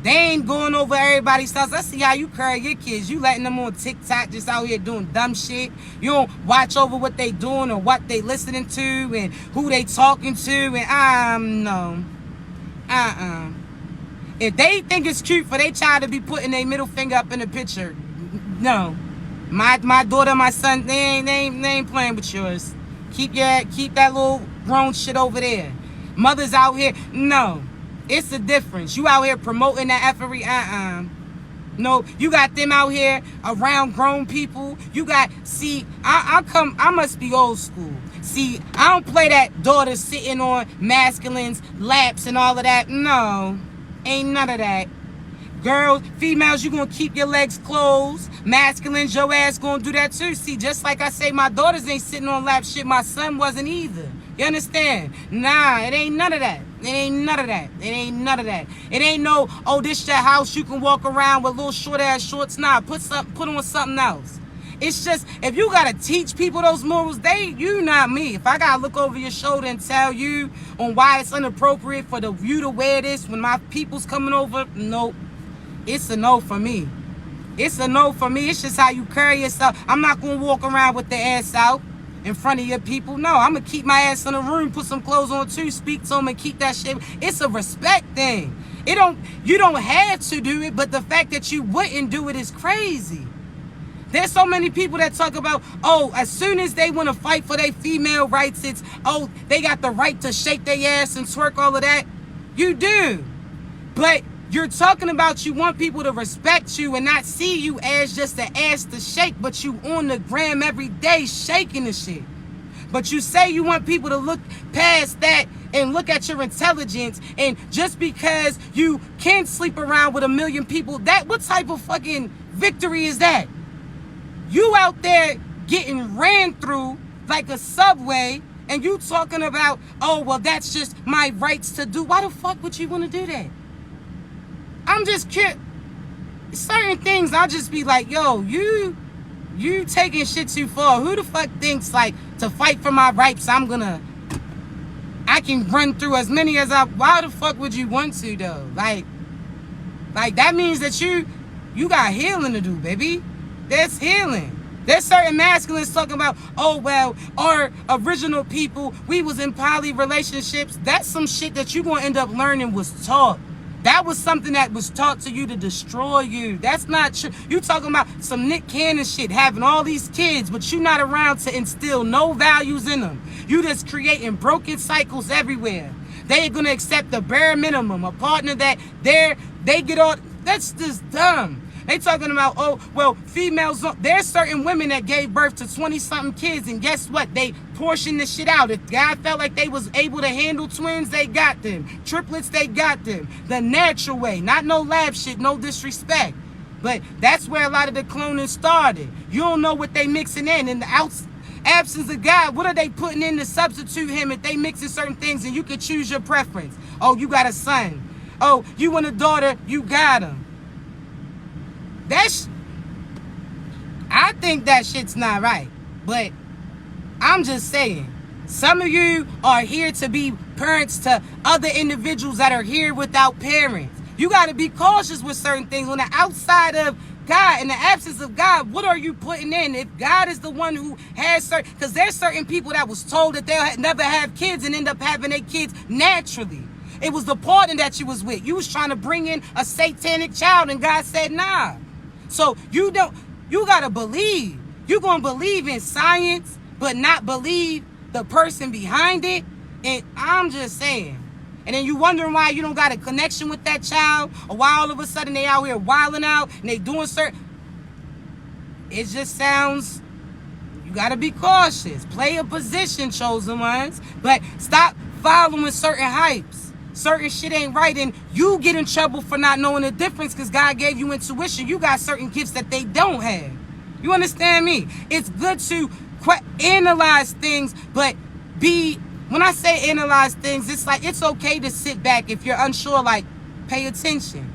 They ain't going over everybody's house. I see how you carry your kids. You letting them on TikTok just out here doing dumb shit. You don't watch over what they doing or what they listening to and who they talking to. And no. If they think it's cute for their child to be putting their middle finger up in the picture, no. My daughter, my son, they ain't playing with yours. Keep that little grown shit over there. Mothers out here, no. It's the difference. You out here promoting that effery, No, you got them out here around grown people. You got, see, I must be old school. See, I don't play that daughter sitting on masculines, laps, and all of that. No, ain't none of that. Girls, females, you gonna keep your legs closed. Masculines, your ass gonna do that too. See, just like I say, my daughters ain't sitting on lap shit. My son wasn't either. You understand? Nah, it ain't none of that. It ain't none of that. It ain't none of that. It ain't no, oh, this your house. You can walk around with little short ass shorts. Nah, put on something else. It's just, if you gotta teach people those morals, you not me. If I gotta look over your shoulder and tell you on why it's inappropriate for you to wear this when my people's coming over, nope. It's a no for me. It's a no for me. It's just how you carry yourself. I'm not going to walk around with the ass out in front of your people. No, I'm going to keep my ass in the room, put some clothes on too, speak to them and keep that shit. It's a respect thing. You don't have to do it, but the fact that you wouldn't do it is crazy. There's so many people that talk about, oh, as soon as they want to fight for their female rights, it's, oh, they got the right to shake their ass and twerk, all of that. You do. But you're talking about you want people to respect you and not see you as just an ass to shake, but you on the gram every day shaking the shit. But you say you want people to look past that and look at your intelligence, and just because you can sleep around with 1 million people, what type of fucking victory is that? You out there getting ran through like a subway, and you talking about, oh, well, that's just my rights to do. Why the fuck would you want to do that? I'm just curious. Certain things I'll just be like, yo, you taking shit too far. Who the fuck thinks like to fight for my rights I can run through as many as why the fuck would you want to though? Like that means that you got healing to do, baby. There's healing. There's certain masculines talking about, oh, well, our original people, we was in poly relationships. That's some shit that you gonna end up learning was taught. That was something that was taught to you to destroy you. That's not true. You talking about some Nick Cannon shit, having all these kids, but you not around to instill no values in them. You just creating broken cycles everywhere. They are going to accept the bare minimum. A partner that they get all, that's just dumb. They talking about, oh, well, females, there's certain women that gave birth to 20-something kids, and guess what? They portioned the shit out. If God felt like they was able to handle twins, they got them. Triplets, they got them. The natural way, not no lab shit, no disrespect. But that's where a lot of the cloning started. You don't know what they mixing in the absence of God. What are they putting in to substitute him if they mixing certain things and you can choose your preference? Oh, you got a son. Oh, you want a daughter, you got him. I think that shit's not right. But I'm just saying, some of you are here to be parents to other individuals that are here without parents. You got to be cautious with certain things. On the outside of God, in the absence of God, what are you putting in? If God is the one who has certain, because there's certain people that was told that they'll never have kids and end up having their kids naturally. It was the partner that you was with. You was trying to bring in a satanic child, and God said, nah. So you gotta believe. You're gonna believe in science, but not believe the person behind it. And I'm just saying. And then you wondering why you don't got a connection with that child, or why all of a sudden they out here wilding out and they doing certain. It just sounds. You gotta be cautious. Play a position, chosen ones, but stop following certain hypes. Certain shit ain't right, and you get in trouble for not knowing the difference because God gave you intuition. You got certain gifts that they don't have. You understand me? It's good to analyze things, but when I say analyze things, it's like it's okay to sit back if you're unsure, like pay attention.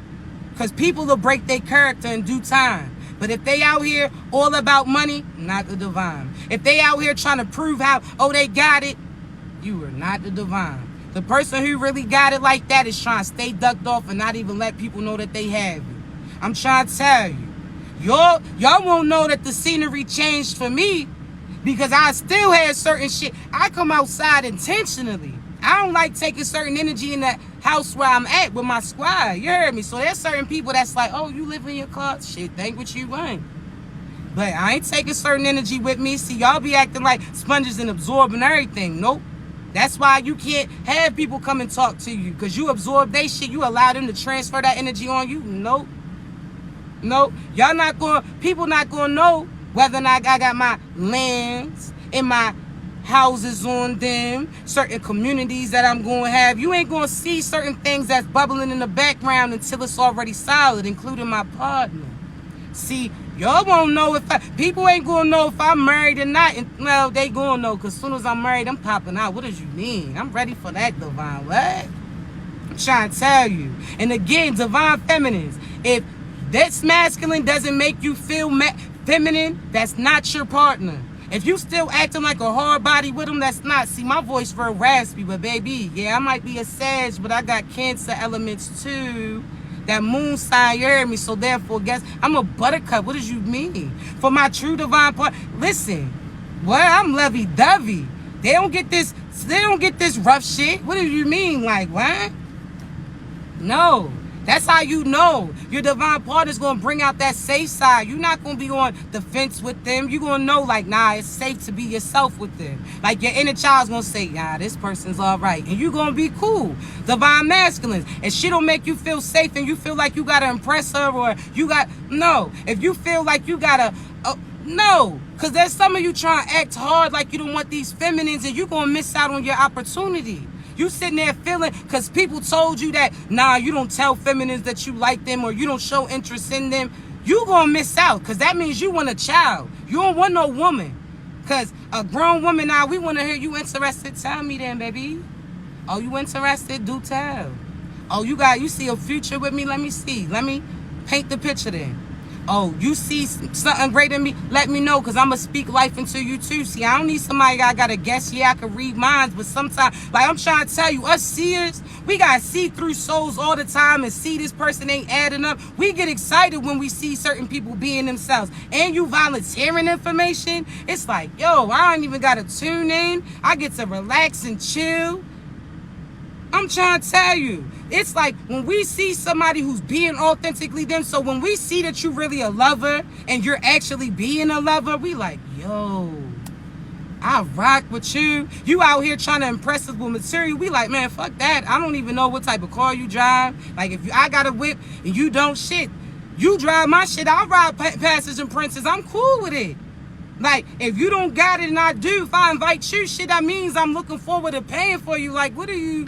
Because people will break their character in due time. But if they out here all about money, not the divine. If they out here trying to prove how, oh, they got it, you are not the divine. The person who really got it like that is trying to stay ducked off and not even let people know that they have it. I'm trying to tell you. Y'all won't know that the scenery changed for me because I still had certain shit. I come outside intentionally. I don't like taking certain energy in the house where I'm at with my squad. You heard me? So there's certain people that's like, oh, you live in your car? Shit, think what you want. But I ain't taking certain energy with me. See, y'all be acting like sponges and absorbing everything. Nope. That's why you can't have people come and talk to you because you absorb their shit. You allow them to transfer that energy on you. Nope. Y'all not going, people not going to know whether or not I got my lens and my houses on them, certain communities that I'm going to have. You ain't going to see certain things that's bubbling in the background until it's already solid, including my partner. See, y'all won't know people ain't going to know if I'm married or not. And, well, they going to know, because as soon as I'm married, I'm popping out. What does you mean? I'm ready for that, divine. What? I'm trying to tell you. And again, divine feminines, if this masculine doesn't make you feel feminine, that's not your partner. If you still acting like a hard body with them, that's not. See, my voice very raspy, but baby, yeah, I might be a Sag, but I got Cancer elements too. That moon sign, you heard me, so therefore, guess I'm a buttercup. What does you mean? For my true divine part, listen, well, I'm lovey-dovey. They don't get this rough shit. What do you mean? Like, what? No. That's how you know your divine partner's going to bring out that safe side. You're not going to be on the fence with them. You're going to know, like, nah, it's safe to be yourself with them. Like, your inner child's going to say, nah, this person's all right. And you're going to be cool. Divine masculines. If she don't make you feel safe and you feel like you got to impress her or you got, no. If you feel like you got to, no. Because there's some of you trying to act hard like you don't want these feminines and you're going to miss out on your opportunity. You sitting there feeling, because people told you that, nah, you don't tell feminines that you like them or you don't show interest in them. You gonna miss out, because that means you want a child. You don't want no woman. Because a grown woman now, we want to hear you interested. Tell me then, baby. Oh, you interested? Do tell. Oh, you see a future with me? Let me see. Let me paint the picture then. Oh, you see something greater in me? Let me know, because I'm going to speak life into you too. See, I don't need somebody I got to guess. Yeah, I can read minds, but sometimes, like I'm trying to tell you, us seers, we got to see through souls all the time and see this person ain't adding up. We get excited when we see certain people being themselves. And you volunteering information, it's like, yo, I don't even got to tune in. I get to relax and chill. I'm trying to tell you, it's like when we see somebody who's being authentically them, so when we see that you really a lover and you're actually being a lover, we like, yo, I rock with you. You out here trying to impress us with material. We like, man, fuck that. I don't even know what type of car you drive. Like, if I got a whip and you don't, shit, you drive my shit, I'll ride Passage and Princess. I'm cool with it. Like, if you don't got it and I do, if I invite you, shit, that means I'm looking forward to paying for you. Like, what are you...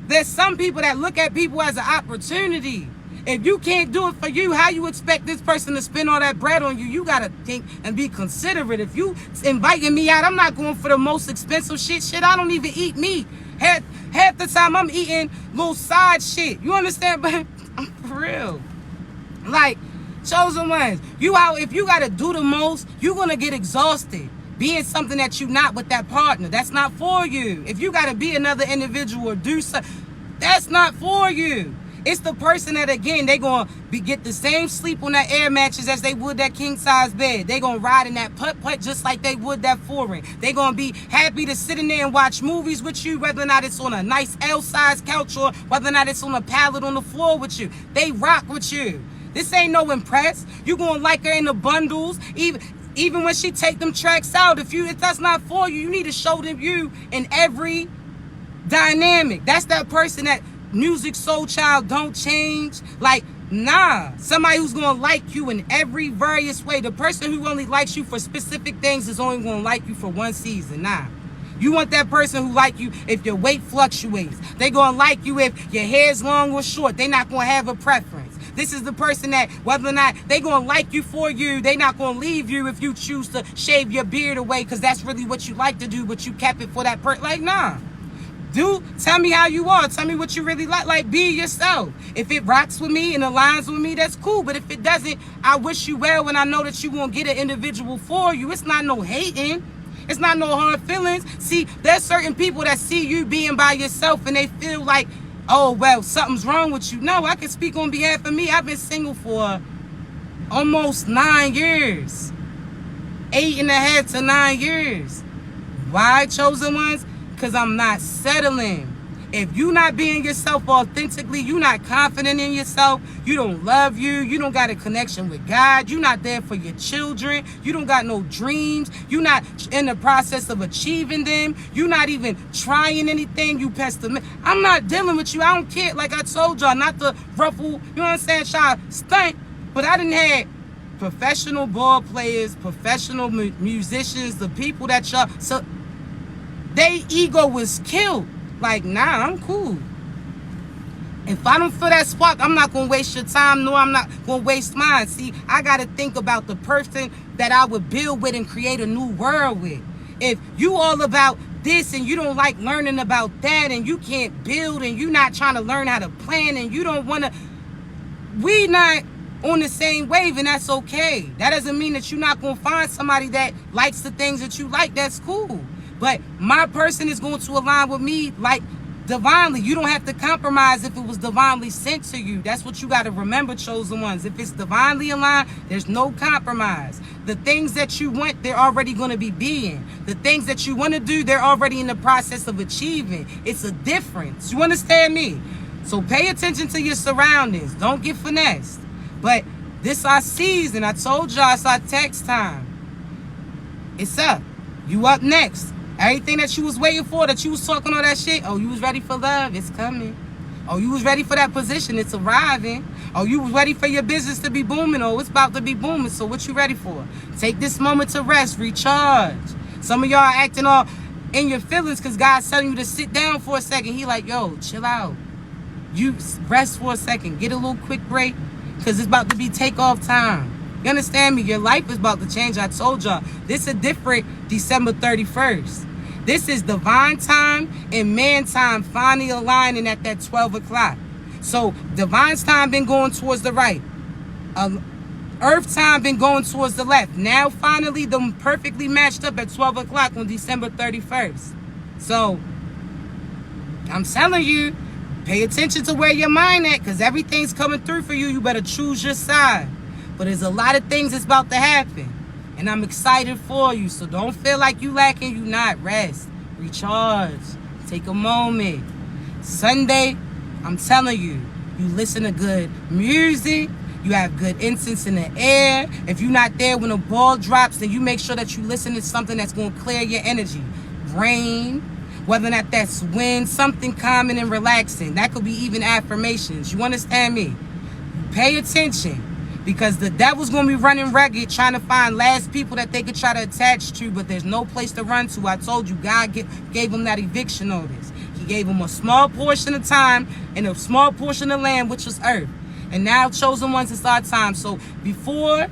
There's some people that look at people as an opportunity. If you can't do it for you, how you expect this person to spend all that bread on you? You got to think and be considerate. If you inviting me out, I'm not going for the most expensive shit. Shit, I don't even eat meat. Half the time I'm eating little side shit. You understand? But I'm for real. Like, chosen ones, you out, if you got to do the most, you're going to get exhausted. Being something that you're not with that partner, that's not for you. If you got to be another individual or do something, that's not for you. It's the person that, again, they going to get the same sleep on that air mattress as they would that king-size bed. They going to ride in that putt-putt just like they would that foreign. They going to be happy to sit in there and watch movies with you, whether or not it's on a nice L-size couch or whether or not it's on a pallet on the floor with you. They rock with you. This ain't no impress. You going to like her in the bundles, even when she take them tracks out. If that's not for you, you need to show them you in every dynamic. That's that person that music soul child don't change. Like, nah, somebody who's gonna like you in every various way. The person who only likes you for specific things is only gonna like you for one season. Nah, you want that person who like you if your weight fluctuates. They gonna like you if your hair's long or short. They not gonna have a preference. This is the person that, whether or not they gonna like you for you, they not gonna leave you if you choose to shave your beard away because that's really what you like to do, but you kept it for that person. Like, nah. Dude, tell me how you are. Tell me what you really like. Like, be yourself. If it rocks with me and aligns with me, that's cool. But if it doesn't, I wish you well, and I know that you gonna get an individual for you. It's not no hating. It's not no hard feelings. See, there's certain people that see you being by yourself and they feel like, oh, well, something's wrong with you. No, I can speak on behalf of me. I've been single for almost 9 years. 8.5 to 9 years. Why, chosen ones? Because I'm not settling. If you not being yourself authentically, you not confident in yourself, you don't love you don't got a connection with God, you not there for your children, you don't got no dreams, you not in the process of achieving them, you not even trying anything, you pessimist. I'm not dealing with you. I don't care. Like I told y'all, not to ruffle, you know what I'm saying, try to stunt, but I done had professional ball players, professional musicians, the people that y'all, so They ego was killed. Like, nah, I'm cool. If I don't feel that spark, I'm not going to waste your time, nor I'm not going to waste mine. See, I got to think about the person that I would build with and create a new world with. If you all about this and you don't like learning about that and you can't build and you're not trying to learn how to plan and you don't want to, we not on the same wave, and that's okay. That doesn't mean that you're not going to find somebody that likes the things that you like. That's cool. But my person is going to align with me like divinely. You don't have to compromise if it was divinely sent to you. That's what you got to remember, chosen ones. If it's divinely aligned, there's no compromise. The things that you want, they're already going to be being. The things that you want to do, they're already in the process of achieving. It's a difference. You understand me? So pay attention to your surroundings. Don't get finessed. But this our season. I told y'all it's our text time. It's up. You up next. Everything that you was waiting for, that you was talking all that shit. Oh, you was ready for love. It's coming. Oh, you was ready for that position. It's arriving. Oh, you was ready for your business to be booming. Oh, it's about to be booming. So what you ready for? Take this moment to rest. Recharge. Some of y'all acting all in your feelings because God's telling you to sit down for a second. He like, yo, chill out. You rest for a second. Get a little quick break because it's about to be takeoff time. You understand me? Your life is about to change. I told y'all. This is a different December 31st. This is divine time and man time finally aligning at that 12 o'clock. So divine's time been going towards the right. Earth time been going towards the left. Now finally them perfectly matched up at 12 o'clock on December 31st. So I'm telling you, pay attention to where your mind at because everything's coming through for you. You better choose your side. But there's a lot of things that's about to happen. And I'm excited for you. So don't feel like you lacking. You not. Rest. Recharge. Take a moment. Sunday, I'm telling you, you listen to good music. You have good incense in the air. If you're not there when the ball drops, then you make sure that you listen to something that's going to clear your energy. Rain. Whether or not that's wind. Something calming and relaxing. That could be even affirmations. You understand me? Pay attention. Because the devil's going to be running ragged trying to find last people that they could try to attach to, but there's no place to run to. I told you, God gave them that eviction notice. He gave them a small portion of time and a small portion of land, which was earth. And now chosen ones, it's our time. So before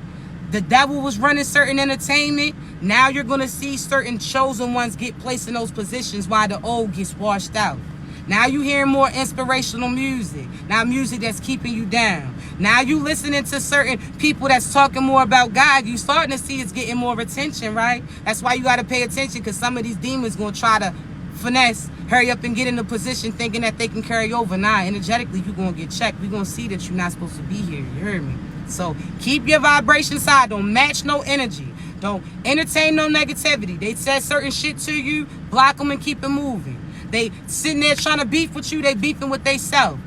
the devil was running certain entertainment, now you're going to see certain chosen ones get placed in those positions while the old gets washed out. Now you hearing more inspirational music. Now music that's keeping you down. Now you listening to certain people that's talking more about God. You starting to see it's getting more attention, right? That's why you got to pay attention because some of these demons going to try to finesse, hurry up and get in a position thinking that they can carry over. Nah, energetically you going to get checked. we going to see that you're not supposed to be here. You heard me? So keep your vibration side. Don't match no energy. Don't entertain no negativity. They said certain shit to you, block them and keep it moving. They sitting there trying to beef with you, they beefing with themselves.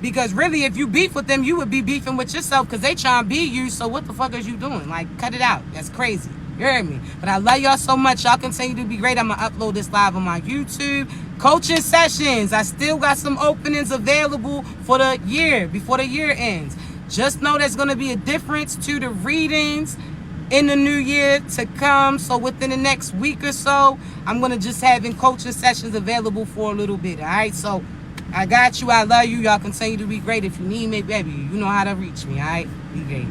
Because really, if you beef with them, you would be beefing with yourself because they trying to be you. So what the fuck is you doing? Like, cut it out. That's crazy. You heard me? But I love y'all so much. Y'all continue to be great. I'm going to upload this live on my YouTube. Coaching sessions. I still got some openings available for the year, before the year ends. Just know there's going to be a difference to the readings in the new year to come. So within the next week or so, I'm going to just having coaching sessions available for a little bit. All right. So I got you. I love you. Y'all continue to be great. If you need me, baby, you know how to reach me. All right. Be great.